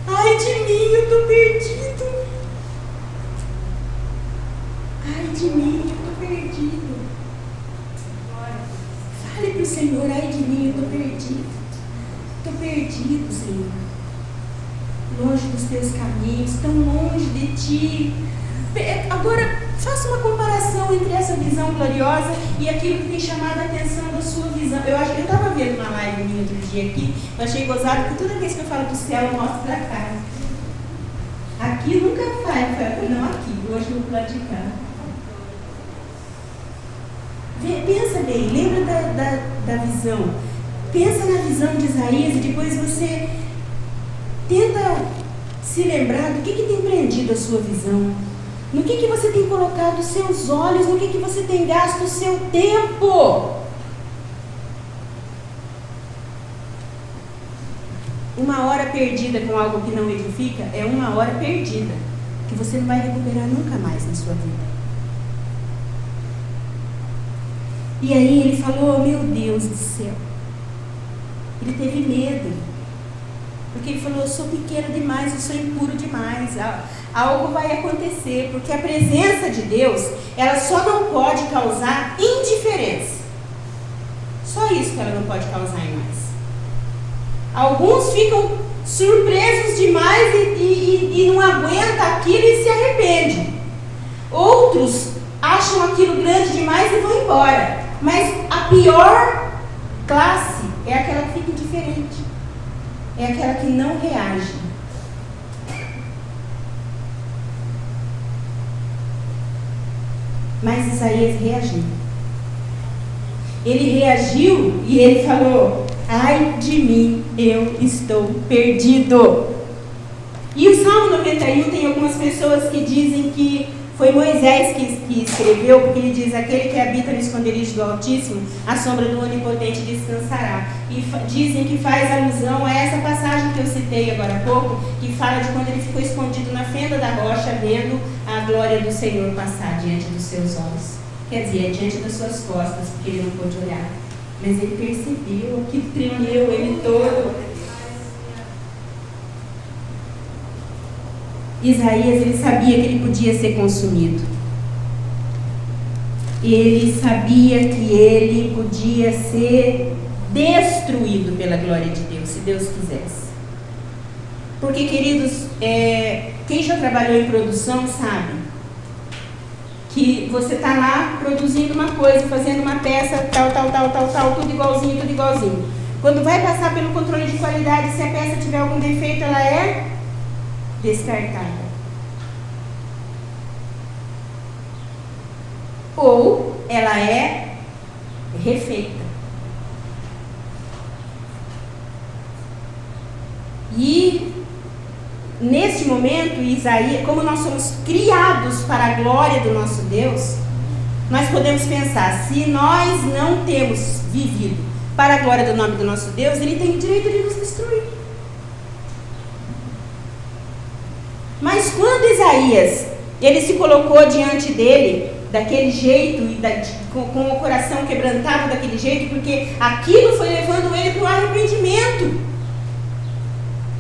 Ai de mim, eu estou perdido. Ai de mim, eu estou perdido. Fale para o Senhor: ai de mim, eu estou perdido. Estou perdido, Senhor. Longe dos teus caminhos, tão longe de ti. Agora, faça uma comparação entre essa visão gloriosa e aquilo que tem chamado a atenção da sua visão. Eu estava vendo uma live minha outro dia aqui, eu achei gozado, porque toda vez que eu falo do céu, eu mostro para cá. Aqui nunca faz, não aqui, hoje eu vou lá de cá. Pensa bem, lembra da visão. Pensa na visão de Isaías e depois você tenta se lembrar do que tem prendido a sua visão. No que você tem colocado os seus olhos, no que você tem gasto o seu tempo. Uma hora perdida com algo que não edifica é uma hora perdida, que você não vai recuperar nunca mais na sua vida. E aí ele falou: meu Deus do céu. Ele teve medo, porque ele falou: eu sou pequeno demais, eu sou impuro demais. Algo vai acontecer, porque a presença de Deus, ela só não pode causar indiferença. Só isso que ela não pode causar em nós. Alguns ficam surpresos demais e não aguentam aquilo e se arrependem. Outros acham aquilo grande demais e vão embora. Mas a pior classe é aquela que fica indiferente. É aquela que não reage. Mas Isaías reagiu. Ele reagiu e ele falou: ai de mim, eu estou perdido. E o Salmo 91 tem algumas pessoas que dizem que foi Moisés que escreveu, porque ele diz: aquele que habita no esconderijo do Altíssimo, a sombra do Onipotente descansará. E dizem que faz alusão a essa passagem que eu citei agora há pouco, que fala de quando ele ficou escondido na fenda da rocha, vendo a glória do Senhor passar diante dos seus olhos. Quer dizer, diante das suas costas, porque ele não pôde olhar. Mas ele percebeu, que tremeu ele todo. Isaías, ele sabia que ele podia ser consumido. Ele sabia que ele podia ser destruído pela glória de Deus, se Deus quisesse. Porque, queridos, quem já trabalhou em produção sabe que você está lá produzindo uma coisa, fazendo uma peça, tal, tudo igualzinho. Quando vai passar pelo controle de qualidade, se a peça tiver algum defeito, ela é descartada. Ou ela é refeita. E neste momento, Isaías, como nós somos criados para a glória do nosso Deus, nós podemos pensar: se nós não temos vivido para a glória do nome do nosso Deus, ele tem o direito de nos destruir. Isaías, ele se colocou diante dele daquele jeito, com o coração quebrantado daquele jeito, porque aquilo foi levando ele para o arrependimento.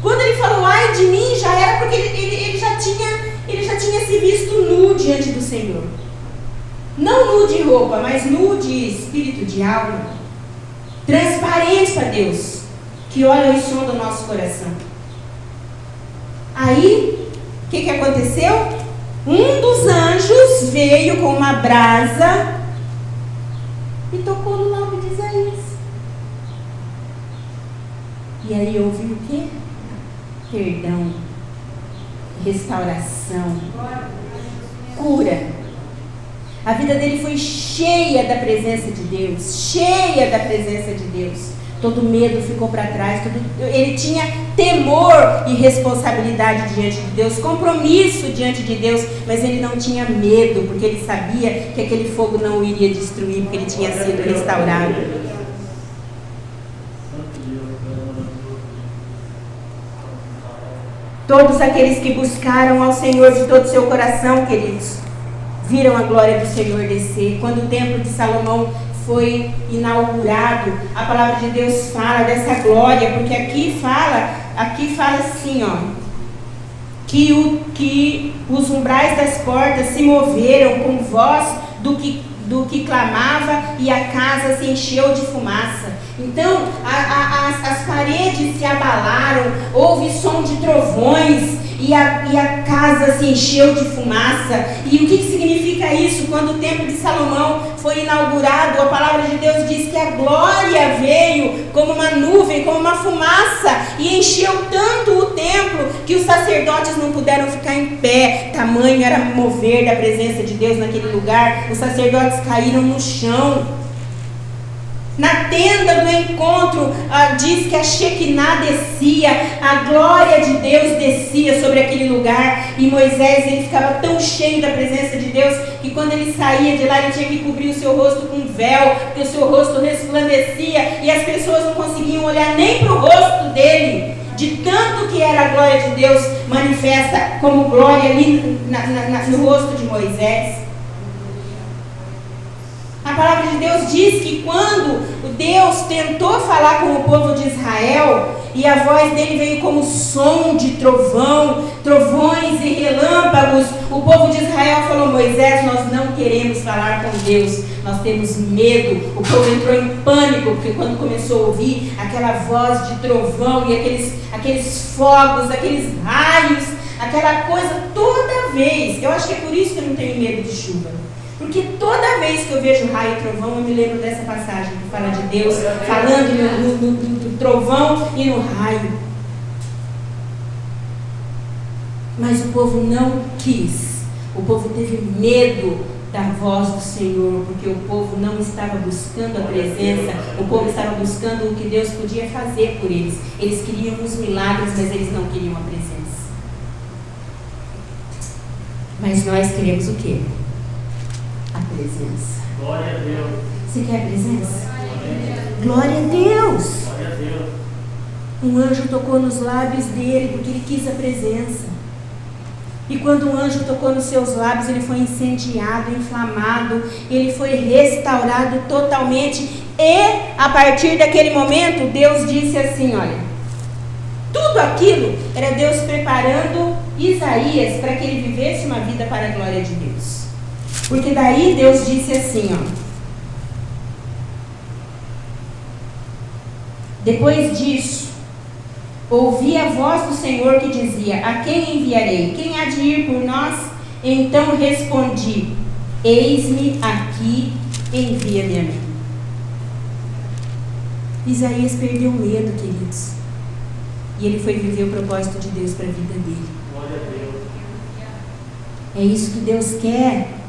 Quando ele falou, ai de mim, já era porque ele já tinha se visto nu diante do Senhor. Não nu de roupa, mas nu de espírito, de alma. Transparente para Deus, que olha e sonda o nosso coração. Aí, o que aconteceu? Um dos anjos veio com uma brasa e tocou no lábio de Isaías. E aí houve o quê? Perdão, restauração, cura. A vida dele foi cheia da presença de Deus, cheia da presença de Deus. Todo medo ficou para trás, ele tinha temor e responsabilidade diante de Deus, compromisso diante de Deus, mas ele não tinha medo, porque ele sabia que aquele fogo não o iria destruir, porque ele tinha sido restaurado. Todos aqueles que buscaram ao Senhor de todo o seu coração, queridos, viram a glória do Senhor descer. Quando o templo de Salomão foi inaugurado, a palavra de Deus fala dessa glória, porque aqui fala assim, ó, que os umbrais das portas se moveram com voz do que clamava, e a casa se encheu de fumaça. Então as paredes se abalaram, houve som de trovões, e a casa se encheu de fumaça. E o que significa isso? Quando o templo de Salomão foi inaugurado, a palavra de Deus diz que a glória veio como uma nuvem, como uma fumaça, e encheu tanto o templo que os sacerdotes não puderam ficar em pé. Tamanho era mover da presença de Deus naquele lugar. Os sacerdotes caíram no chão. Na tenda do encontro, diz que a Shekinah descia, a glória de Deus descia sobre aquele lugar, e Moisés, ele ficava tão cheio da presença de Deus, que quando ele saía de lá, ele tinha que cobrir o seu rosto com um véu, porque o seu rosto resplandecia, e as pessoas não conseguiam olhar nem para o rosto dele, de tanto que era a glória de Deus manifesta como glória ali no rosto de Moisés. A palavra de Deus diz que quando Deus tentou falar com o povo de Israel, e a voz dele veio como som de trovão, trovões e relâmpagos, o povo de Israel falou: Moisés, nós não queremos falar com Deus, nós temos medo. O povo entrou em pânico, porque quando começou a ouvir aquela voz de trovão e aqueles fogos, aqueles raios, aquela coisa, toda vez, eu acho que é por isso que eu não tenho medo de chuva. Porque toda vez que eu vejo raio e trovão, eu me lembro dessa passagem que fala de Deus falando no trovão e no raio. Mas o povo não quis. O povo teve medo da voz do Senhor, porque o povo não estava buscando a presença, o povo estava buscando o que Deus podia fazer por eles. Eles queriam os milagres, mas eles não queriam a presença. Mas nós queremos o quê? A presença. Glória a Deus. Você quer a presença? Glória a Deus. Glória a Deus. Um anjo tocou nos lábios dele porque ele quis a presença. E quando o anjo tocou nos seus lábios, ele foi incendiado, inflamado, ele foi restaurado totalmente. E a partir daquele momento, Deus disse assim, olha, tudo aquilo era Deus preparando Isaías para que ele vivesse uma vida para a glória de Deus. Porque daí Deus disse assim, ó. Depois disso, ouvi a voz do Senhor que dizia: a quem enviarei? Quem há de ir por nós? Então respondi: eis-me aqui, envia-me a mim. Isaías perdeu o medo, queridos. E ele foi viver o propósito de Deus para a vida dele. Glória a Deus. É isso que Deus quer.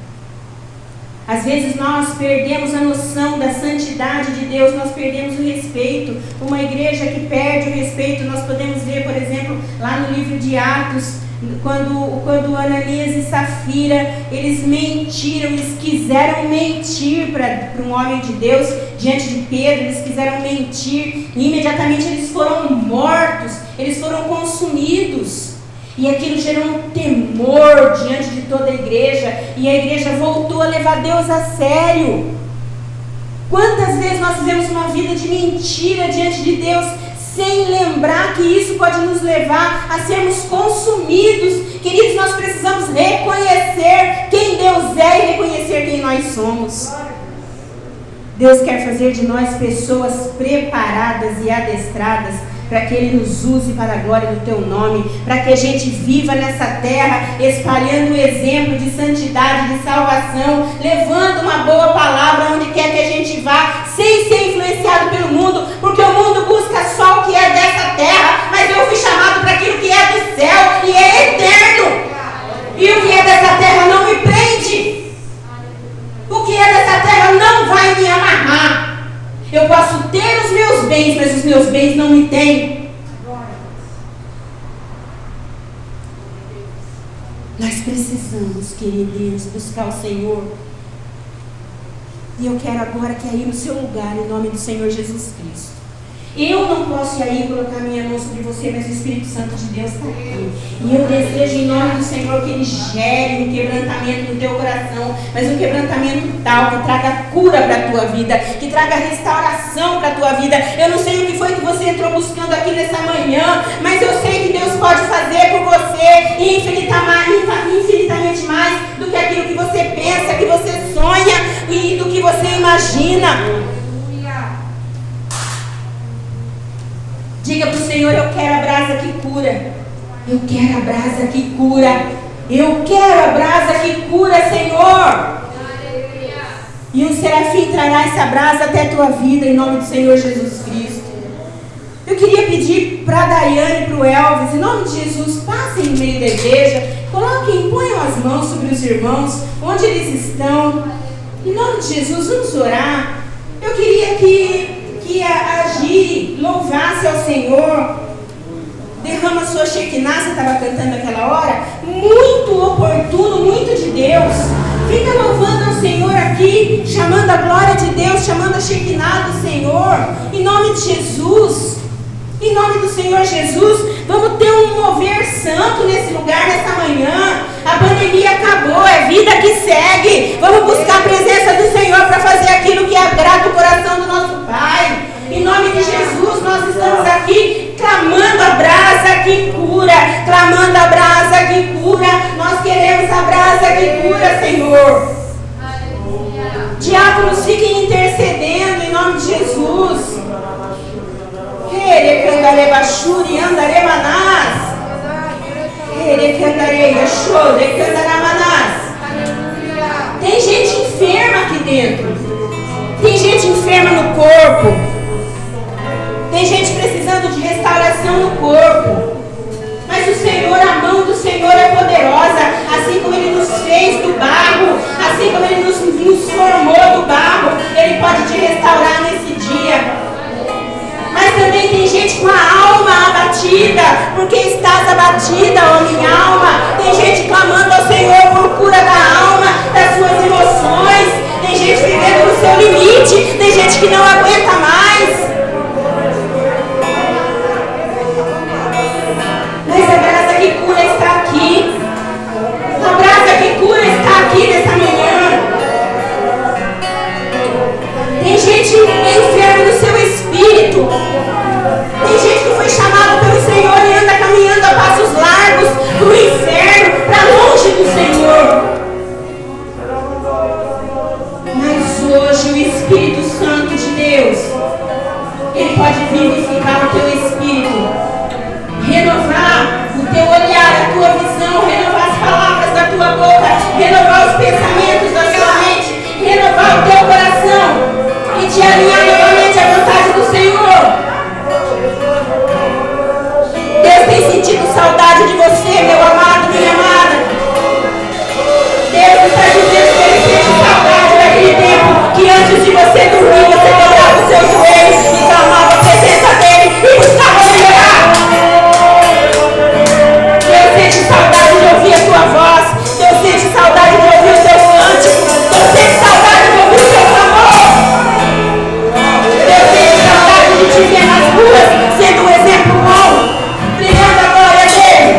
Às vezes nós perdemos a noção da santidade de Deus, nós perdemos o respeito. Uma igreja que perde o respeito, nós podemos ver, por exemplo, lá no livro de Atos, quando Ananias e Safira, eles mentiram, eles quiseram mentir para um homem de Deus, diante de Pedro, eles quiseram mentir, e imediatamente eles foram mortos, eles foram consumidos. E aquilo gerou um temor diante de toda a igreja. E a igreja voltou a levar Deus a sério. Quantas vezes nós vivemos uma vida de mentira diante de Deus, sem lembrar que isso pode nos levar a sermos consumidos. Queridos, nós precisamos reconhecer quem Deus é e reconhecer quem nós somos. Deus quer fazer de nós pessoas preparadas e adestradas para que Ele nos use para a glória do Teu nome, para que a gente viva nessa terra espalhando o exemplo de santidade, de salvação, levando uma boa palavra onde quer que a gente vá, sem ser influenciado pelo mundo, porque o mundo busca só o que é dessa terra, mas eu fui chamado para aquilo que é do céu e é eterno, e o que é dessa terra não me prende, o que é dessa terra não vai me amarrar. Eu posso ter os meus bens, mas os meus bens não me têm. Nós precisamos, queridos, buscar o Senhor. E eu quero agora que aí no seu lugar, em nome do Senhor Jesus Cristo. Eu não posso ir aí colocar minha mão sobre você, mas o Espírito Santo de Deus está aqui. E eu desejo em nome do Senhor que Ele gere um quebrantamento no teu coração, mas um quebrantamento tal que traga cura para a tua vida, que traga restauração para a tua vida. Eu não sei o que foi que você entrou buscando aqui nessa manhã, mas eu sei que Deus pode fazer por você infinitamente mais do que aquilo que você pensa, que você sonha e do que você imagina. Diga para o Senhor: eu quero a brasa que cura. Eu quero a brasa que cura. Eu quero a brasa que cura, Senhor. E um serafim trará essa brasa até a tua vida, em nome do Senhor Jesus Cristo. Eu queria pedir para a Daiane e para o Elvis, em nome de Jesus, passem no meio da igreja, coloquem, ponham as mãos sobre os irmãos, onde eles estão. Em nome de Jesus, vamos orar. Eu queria que a Gi louvasse ao Senhor. Derrama a sua Shekinah, você estava cantando naquela hora, muito oportuno, muito de Deus. Fica louvando ao Senhor aqui, chamando a glória de Deus, chamando a Shekinah do Senhor, em nome de Jesus. Em nome do Senhor Jesus, vamos ter um mover santo nesse lugar, nessa manhã. A pandemia acabou, é vida que segue. Vamos buscar a presença do Senhor para fazer aquilo que agrada o coração do nosso Pai. Em nome de Jesus, nós estamos aqui clamando a brasa que cura, clamando a brasa que cura. Nós queremos a brasa que cura, Senhor. Diáconos, fiquem intercedendo em nome de Jesus. Tem gente enferma aqui dentro. Tem gente enferma no corpo. Tem gente precisando de restauração no corpo. Mas o Senhor, a mão do Senhor é poderosa. Assim como Ele nos fez do barro, assim como Ele nos formou do barro, Ele pode te restaurar nesse dia. Mas também tem gente com a alma abatida. Porque estás abatida, ó minha alma. Tem gente clamando ao Senhor por cura da alma, das suas emoções. Tem gente vivendo no seu limite. Tem gente que não aguenta mais. Mas a brasa que cura está aqui. A brasa que cura está aqui nessa manhã. Tem gente enferma no seu espírito. Tem gente que foi chamado pelo Senhor e anda caminhando a passos largos para o inferno, para longe do Senhor. Mas hoje o Espírito Santo de Deus, Ele pode vivificar o teu espírito, renovar o teu olhar, a tua visão, renovar as palavras da tua boca, renovar os pensamentos da tua mente, renovar o teu coração e te alinhar novamente à vontade do Senhor. Deus tem sentido saudade de você, meu amado, minha amada. Deus está dizendo que Ele sente saudade daquele tempo que antes de você dormir, você dobrava os seus joelhos e clamava a presença dEle e buscava melhorar. Deus sente saudade de ouvir a tua voz. Deus sente saudade de ouvir o teu cântico. Deus sente saudade de ouvir o teu clamor. Deus sente saudade de te ver nas ruas, sendo um exemplo bom, brilhando a glória dEle.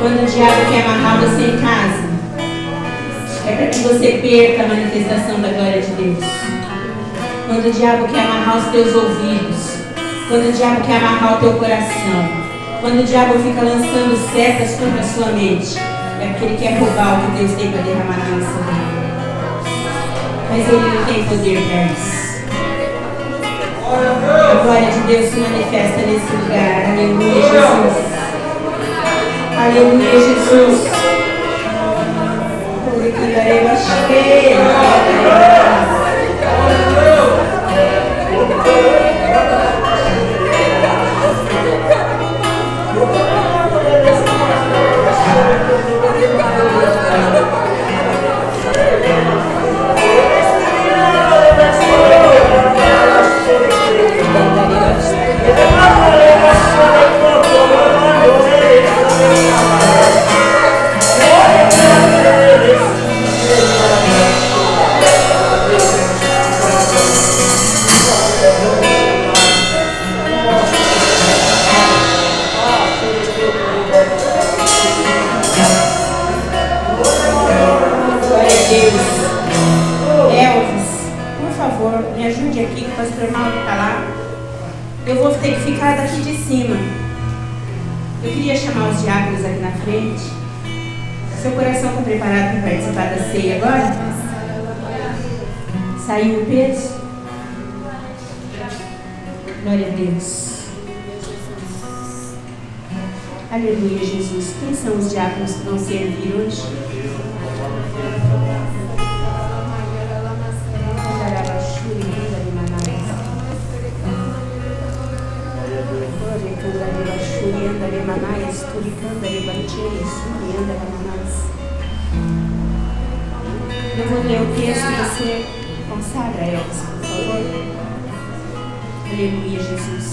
Quando o diabo quer amarrar você em casa, é para que você perca a manifestação da glória de Deus. Quando o diabo quer amarrar os teus ouvidos, quando o diabo quer amarrar o teu coração, quando o diabo fica lançando setas contra a sua mente, é porque ele quer roubar o que Deus tem para derramar na nossa vida. Mas ele não tem poder para isso. A glória de Deus se manifesta nesse lugar. Aleluia, Jesus. Aleluia, Jesus. Eu vou ter que ficar daqui de cima. Eu queria chamar os diáconos aqui na frente. Seu coração está preparado para participar da ceia agora? Saiu o peso? Glória a Deus. Aleluia, Jesus. Quem são os diáconos que vão servir hoje? Eu vou ler o texto e você consagra, Elvis, por favor. Aleluia, Jesus.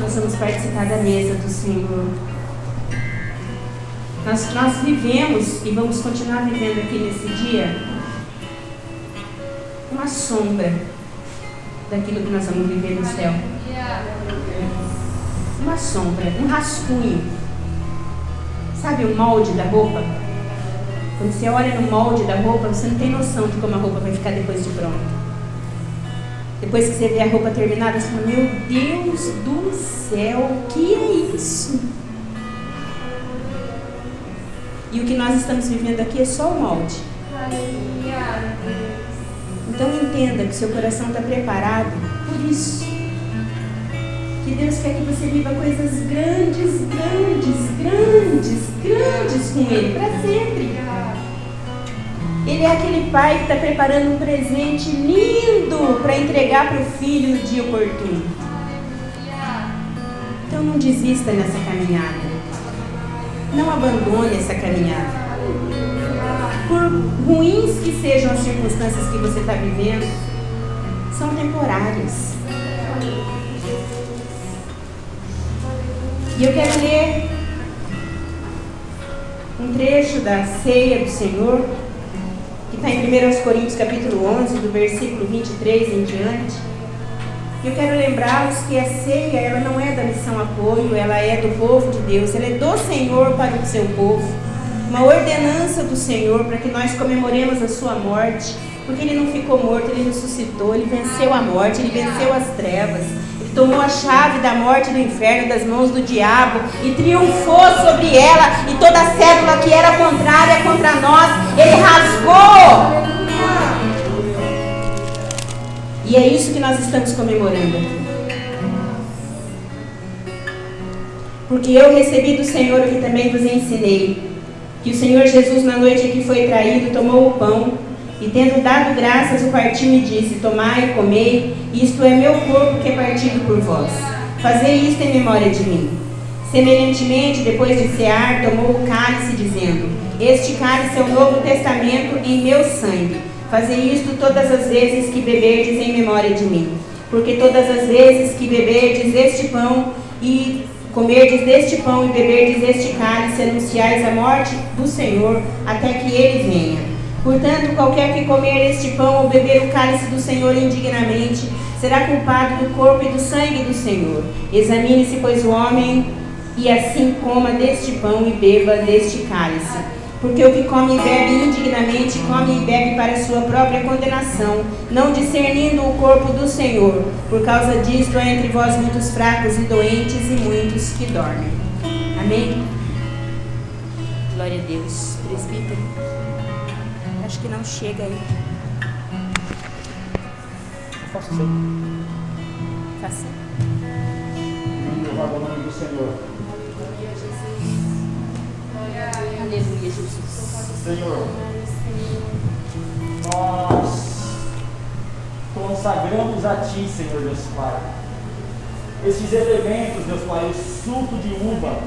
Nós vamos participar da mesa do Senhor. Nós vivemos e vamos continuar vivendo aqui nesse dia uma sombra daquilo que nós vamos viver no céu. Uma sombra, um rascunho. Sabe o molde da roupa? Quando você olha no molde da roupa, você não tem noção de como a roupa vai ficar depois de pronta. Depois que você vê a roupa terminada, você fala, meu Deus do céu, o que é isso? E o que nós estamos vivendo aqui é só o molde. Então entenda que seu coração está preparado por isso. Que Deus quer que você viva coisas grandes, grandes, grandes, grandes com Ele, para sempre. Ele é aquele pai que está preparando um presente lindo para entregar para o filho no dia oportuno. Então não desista nessa caminhada. Não abandone essa caminhada. Por ruins que sejam as circunstâncias que você está vivendo, são temporárias. E eu quero ler um trecho da ceia do Senhor, que está em 1 Coríntios capítulo 11, do versículo 23 em diante. E eu quero lembrá-los que a ceia, ela não é da Missão Apoio, ela é do povo de Deus, ela é do Senhor para o seu povo. Uma ordenança do Senhor para que nós comemoremos a sua morte, porque Ele não ficou morto, Ele ressuscitou, Ele venceu a morte, Ele venceu as trevas. Tomou a chave da morte e do inferno das mãos do diabo e triunfou sobre ela, e toda a cédula que era contrária contra nós, Ele rasgou. E é isso que nós estamos comemorando aqui. Porque eu recebi do Senhor o que também vos ensinei, que o Senhor Jesus, na noite em que foi traído, tomou o pão e, tendo dado graças, o partiu e disse: tomai e comei, isto é meu corpo que é partido por vós. Fazei isto em memória de mim. Semelhantemente, depois de cear, tomou o cálice, dizendo: este cálice é o novo testamento em meu sangue. Fazei isto todas as vezes que beberdes em memória de mim. Porque todas as vezes que beberdes este pão e comerdes deste pão e beberdes este cálice, anunciais a morte do Senhor até que Ele venha. Portanto, qualquer que comer este pão ou beber o cálice do Senhor indignamente, será culpado do corpo e do sangue do Senhor. Examine-se, pois, o homem e assim coma deste pão e beba deste cálice. Porque o que come e bebe indignamente, come e bebe para sua própria condenação, não discernindo o corpo do Senhor. Por causa disto há entre vós muitos fracos e doentes e muitos que dormem. Amém? Glória a Deus. Presbítero, acho que não chega aí. Posso ser? Faça. Louvado o nome do Senhor. Aleluia, Jesus. Senhor, nós consagramos a Ti, Senhor Deus Pai, esses elementos, Deus Pai, o suco de uva,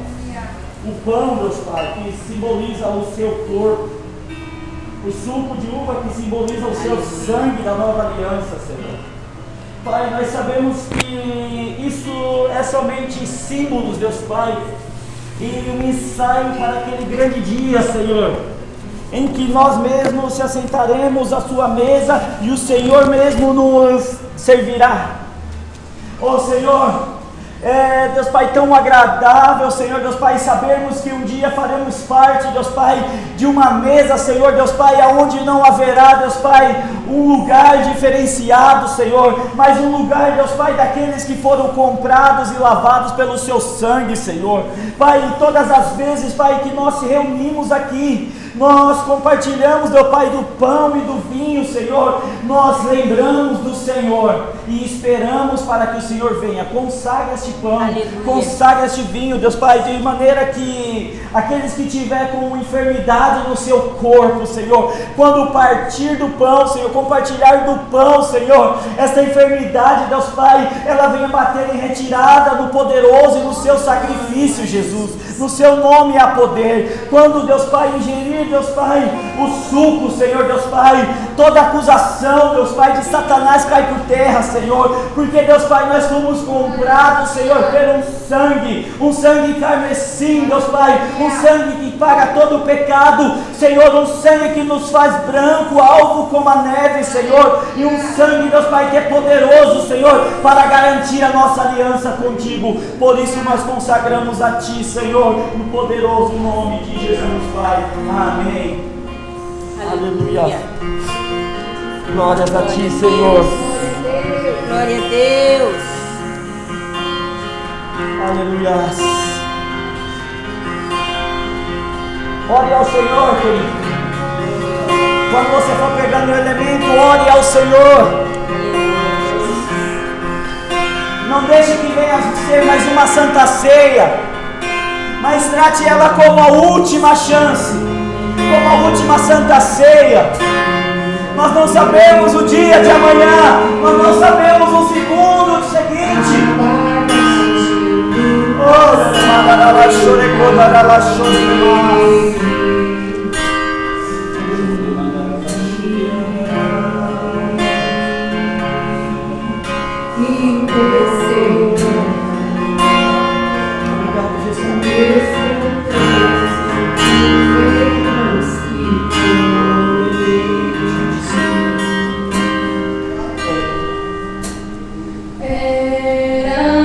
o pão, Deus Pai, que simboliza o Seu corpo, o suco de uva que simboliza o Seu sangue da nova aliança, Senhor. Pai, nós sabemos que isso é somente símbolos, Deus Pai, e um ensaio para aquele grande dia, Senhor, em que nós mesmos se assentaremos à sua mesa e o Senhor mesmo nos servirá. Oh Senhor, Deus Pai, tão agradável, Senhor Deus Pai, sabermos que um dia faremos parte, Deus Pai, de uma mesa, Senhor Deus Pai, aonde não haverá, Deus Pai, um lugar diferenciado, Senhor, mas um lugar, Deus Pai, daqueles que foram comprados e lavados pelo Seu sangue, Senhor. Pai, todas as vezes, Pai, que nós se reunimos aqui, nós compartilhamos, meu Pai, do pão e do vinho, Senhor, nós lembramos do Senhor e esperamos para que o Senhor venha. Consagra este pão, aleluia, consagra este vinho, Deus Pai, de maneira que aqueles que tiver com enfermidade no seu corpo, Senhor, quando partir do pão, Senhor, compartilhar do pão, Senhor, essa enfermidade, Deus Pai, ela venha bater em retirada no poderoso e no seu sacrifício, Jesus, no seu nome há poder. Quando, Deus Pai, ingerir, Deus Pai, o suco, Senhor, Deus Pai, toda acusação, Deus Pai, de Satanás cai por terra, Senhor, porque, Deus Pai, nós fomos comprados, Senhor, um sangue carmesim, Deus Pai, um sangue que paga todo o pecado, Senhor, um sangue que nos faz branco, alvo como a neve, Senhor, e um sangue, Deus Pai, que é poderoso, Senhor, para garantir a nossa aliança contigo. Por isso nós consagramos a Ti, Senhor, no poderoso nome de Jesus, Pai. Amém. Aleluia. Glórias a Ti, Senhor. Glória a Deus. Aleluia. Ore ao Senhor, querido. Quando você for pegando o elemento, ore ao Senhor. Não deixe que venha ser mais uma santa ceia, mas trate ela como a última chance, como a última santa ceia. Nós não sabemos o dia de amanhã, nós não sabemos o segundo seguinte. Era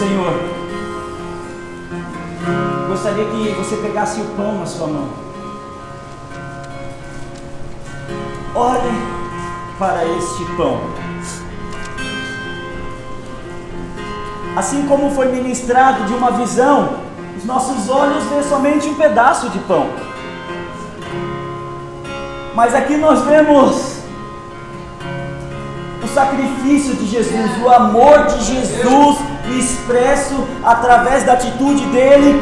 Senhor, gostaria que você pegasse o pão na sua mão. Olhe para este pão. Assim como foi ministrado de uma visão, os nossos olhos vêem somente um pedaço de pão. Mas aqui nós vemos o sacrifício de Jesus, o amor de Jesus expresso através da atitude dele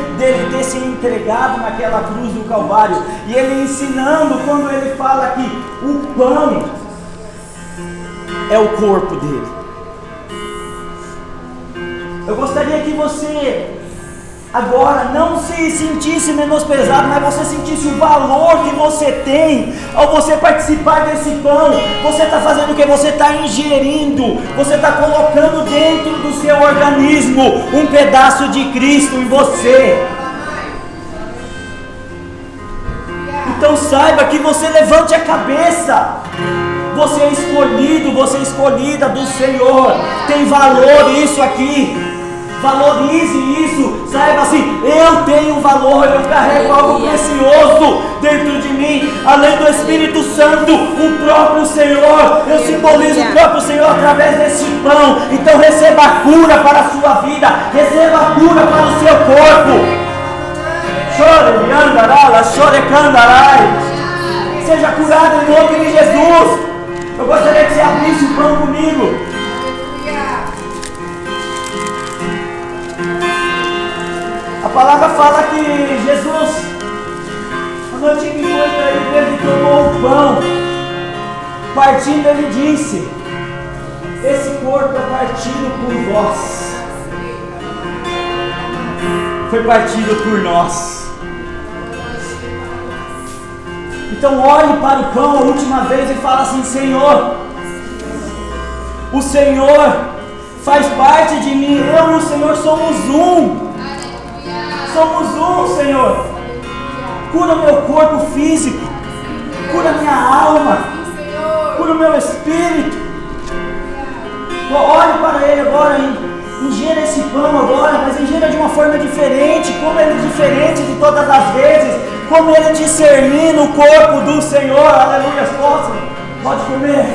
ter se entregado naquela cruz do Calvário. E ele ensinando, quando ele fala que o pão é o corpo dele. Eu gostaria que você agora não se sentisse menosprezado, mas você sentisse o valor que você tem ao você participar desse pão. Você está fazendo o que? Você está ingerindo, você está colocando dentro do seu organismo um pedaço de Cristo em você. Então saiba que você levante a cabeça. Você é escolhido, você é escolhida do Senhor. Tem valor isso aqui. Valorize isso, saiba assim, eu tenho valor, eu carrego algo precioso dentro de mim, além do Espírito Santo, o próprio Senhor, eu simbolizo o próprio Senhor através desse pão. Então receba a cura para a sua vida, receba a cura para o seu corpo. Chore, andarala, chore, candarai. Seja curado em nome de Jesus. Eu gostaria que você abrisse o pão comigo. A palavra fala que Jesus, na noite que foi traído, ele tomou o pão, partindo ele disse: esse corpo é partido por vós, foi partido por nós. Então olhe para o pão a última vez e fala assim: Senhor, o Senhor faz parte de mim, eu e o Senhor somos um. Somos um, Senhor. Cura meu corpo físico, cura minha alma, cura o meu espírito. Olhe para ele agora, ingera esse pão agora, mas ingera de uma forma diferente, como ele é diferente de todas as vezes, como ele discernindo o corpo do Senhor. Aleluia, pode comer.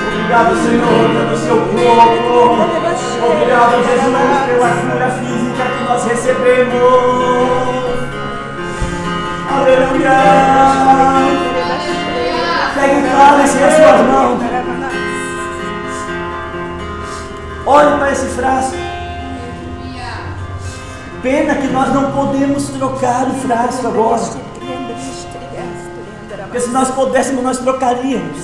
Obrigado, Senhor, pelo seu corpo. Obrigado, Jesus, pela cura física que nós recebemos. Aleluia. Pegue o cálice nas suas mãos. Olhe para esse frasco. Pena que nós não podemos trocar o frasco agora. Porque se nós pudéssemos, nós trocaríamos.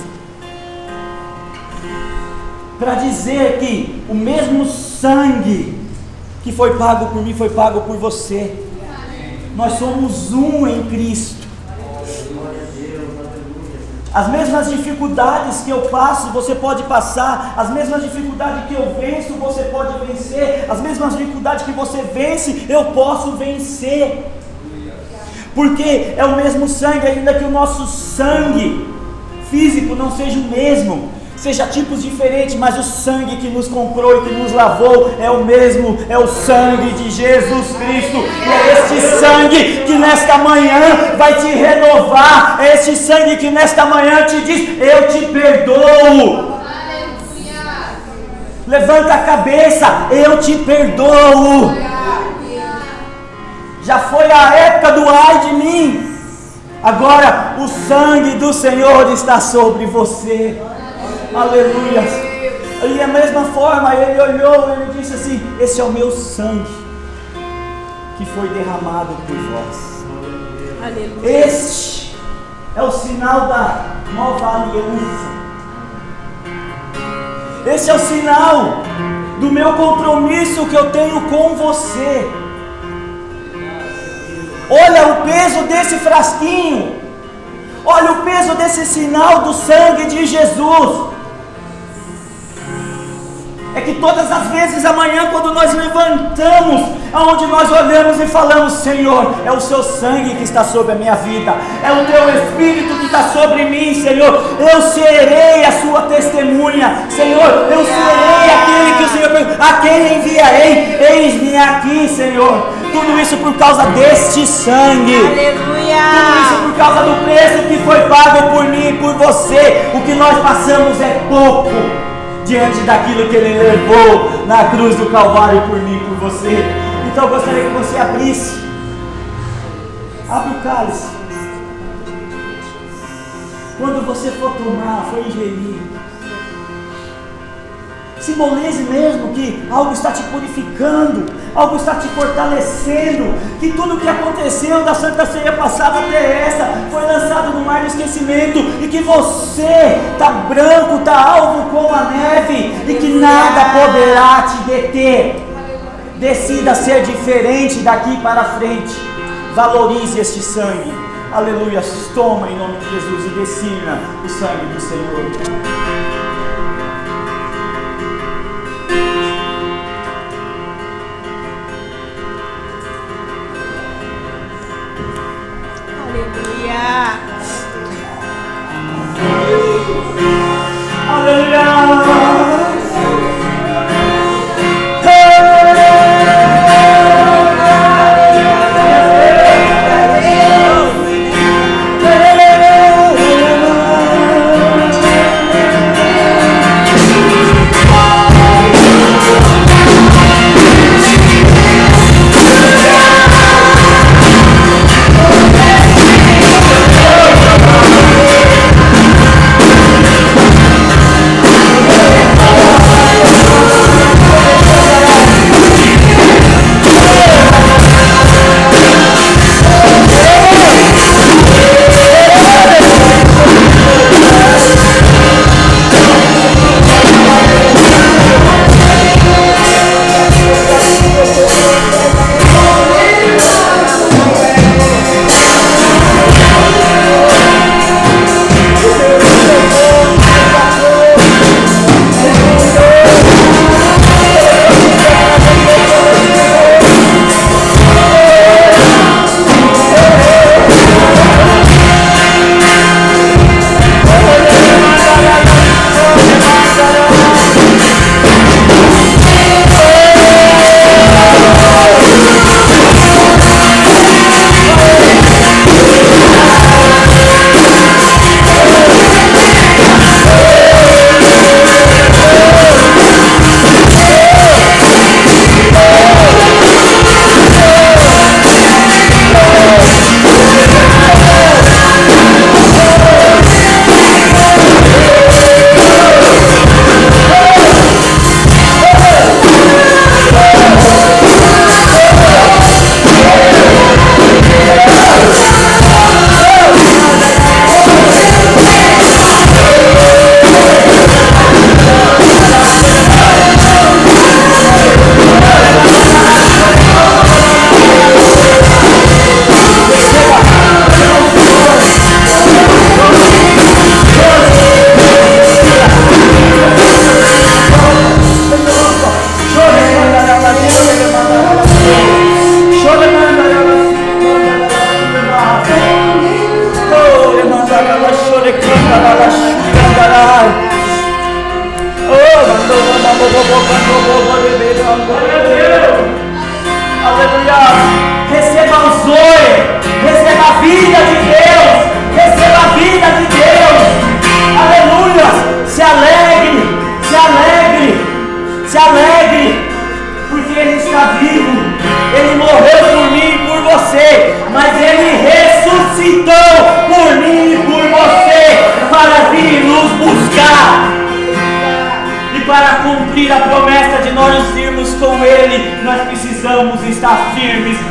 Para dizer que o mesmo sangue que foi pago por mim, foi pago por você. Nós somos um em Cristo. As mesmas dificuldades que eu passo, você pode passar. As mesmas dificuldades que eu venço, você pode vencer. As mesmas dificuldades que você vence, eu posso vencer. Porque é o mesmo sangue, ainda que o nosso sangue físico não seja o mesmo, seja tipos diferentes, mas o sangue que nos comprou e que nos lavou é o mesmo, é o sangue de Jesus Cristo. E é este sangue que nesta manhã vai te renovar, é este sangue que nesta manhã te diz: eu te perdoo. Levanta a cabeça, eu te perdoo. Já foi a época do ai de mim. Agora o sangue do Senhor está sobre você. Aleluia. E da mesma forma ele olhou, ele disse assim: esse é o meu sangue que foi derramado por vós. Aleluia. Este é o sinal da nova aliança. Esse é o sinal do meu compromisso que eu tenho com você. Olha o peso desse frasquinho. Olha o peso desse sinal do sangue de Jesus. É que todas as vezes amanhã, quando nós levantamos, aonde nós olhamos e falamos: Senhor, é o seu sangue que está sobre a minha vida, é o teu Espírito que está sobre mim, Senhor, eu serei a sua testemunha, Senhor, eu serei aquele que o Senhor perguntou: a quem enviarei? Eis-me aqui, Senhor. Tudo isso por causa deste sangue. Aleluia. Tudo isso por causa do preço que foi pago por mim e por você. O que nós passamos é pouco diante daquilo que Ele levou na cruz do Calvário por mim e por você. Então eu gostaria que você abrisse. Abre o cálice. Quando você for tomar, for ingerir, simbolize mesmo que algo está te purificando, algo está te fortalecendo, que tudo que aconteceu da Santa Ceia passada até essa foi lançado no mar do esquecimento, e que você está branco, está alvo como a neve, e que nada poderá te deter. Decida ser diferente daqui para frente. Valorize este sangue. Aleluia. Toma em nome de Jesus e descina o sangue do Senhor.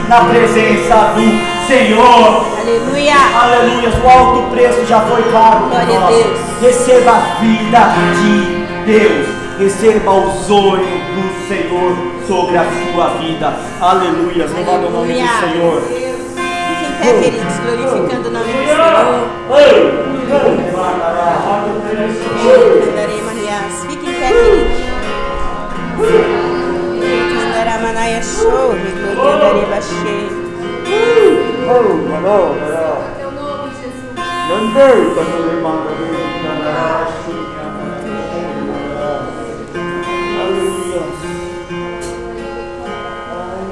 Na presença do Senhor. Aleluia. Aleluia. O alto preço já foi pago por nós. Receba a vida de Deus. Receba o zoe do Senhor sobre a sua vida. Aleluia. Louvado o nome do Senhor. pé, queridos, glorificando o nome do Senhor. Fique em pé, queridos.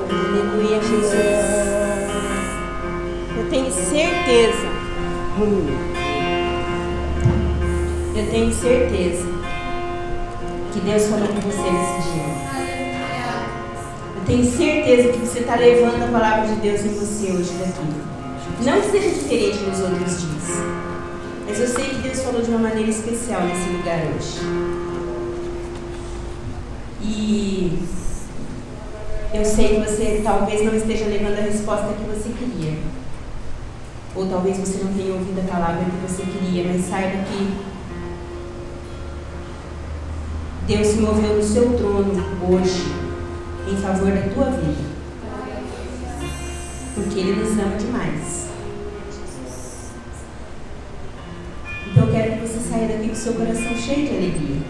Aleluia, Jesus. Eu tenho certeza que Deus falou com você nesse dia. Eu tenho certeza que você está levando a palavra de Deus em você hoje daqui. Não que seja diferente nos outros dias, mas eu sei que Deus falou de uma maneira especial nesse lugar hoje. E eu sei que você talvez não esteja levando a resposta que você queria. Ou talvez você não tenha ouvido a palavra que você queria, mas saiba que Deus se moveu no seu trono hoje em favor da tua vida. Porque Ele nos ama demais. Então eu quero que você saia daqui com o seu coração cheio de alegria.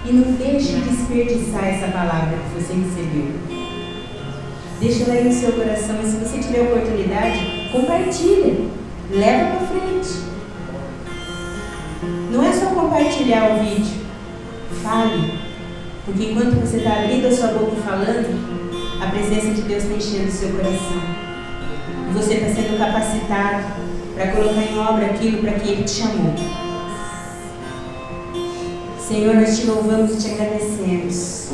E não deixe de desperdiçar essa palavra que você recebeu. Deixa ela aí no seu coração. E se você tiver oportunidade, compartilha. Leva para frente. Não é só compartilhar o vídeo. Fale. Porque enquanto você está abrindo a sua boca e falando, a presença de Deus está enchendo o seu coração. E você está sendo capacitado para colocar em obra aquilo para que Ele te chamou. Senhor, nós te louvamos e te agradecemos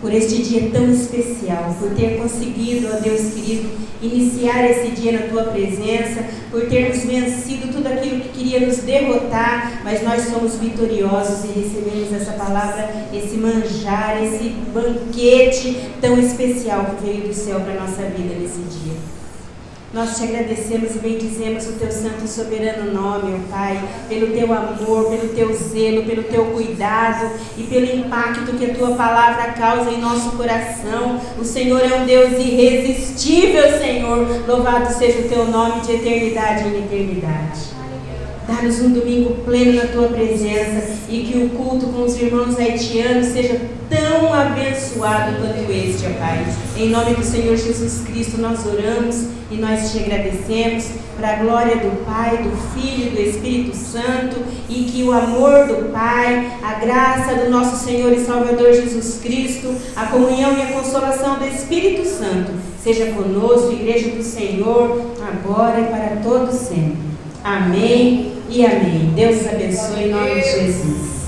por este dia tão especial, por ter conseguido, ó Deus querido, iniciar esse dia na Tua presença, por termos vencido tudo aquilo que queria nos derrotar, mas nós somos vitoriosos e recebemos essa palavra, esse manjar, esse banquete tão especial que veio do céu para a nossa vida nesse dia. Nós te agradecemos e bendizemos o Teu santo e soberano nome, ó Pai, pelo Teu amor, pelo Teu zelo, pelo Teu cuidado e pelo impacto que a Tua palavra causa em nosso coração. O Senhor é um Deus irresistível, Senhor. Louvado seja o Teu nome de eternidade em eternidade. Dá-nos um domingo pleno na Tua presença e que o culto com os irmãos haitianos seja tão abençoado quanto este, ó Pai. Em nome do Senhor Jesus Cristo nós oramos e nós te agradecemos para a glória do Pai, do Filho e do Espírito Santo, e que o amor do Pai, a graça do nosso Senhor e Salvador Jesus Cristo, a comunhão e a consolação do Espírito Santo seja conosco, Igreja do Senhor, agora e para todos sempre. Amém e amém. Deus abençoe em nome de Jesus.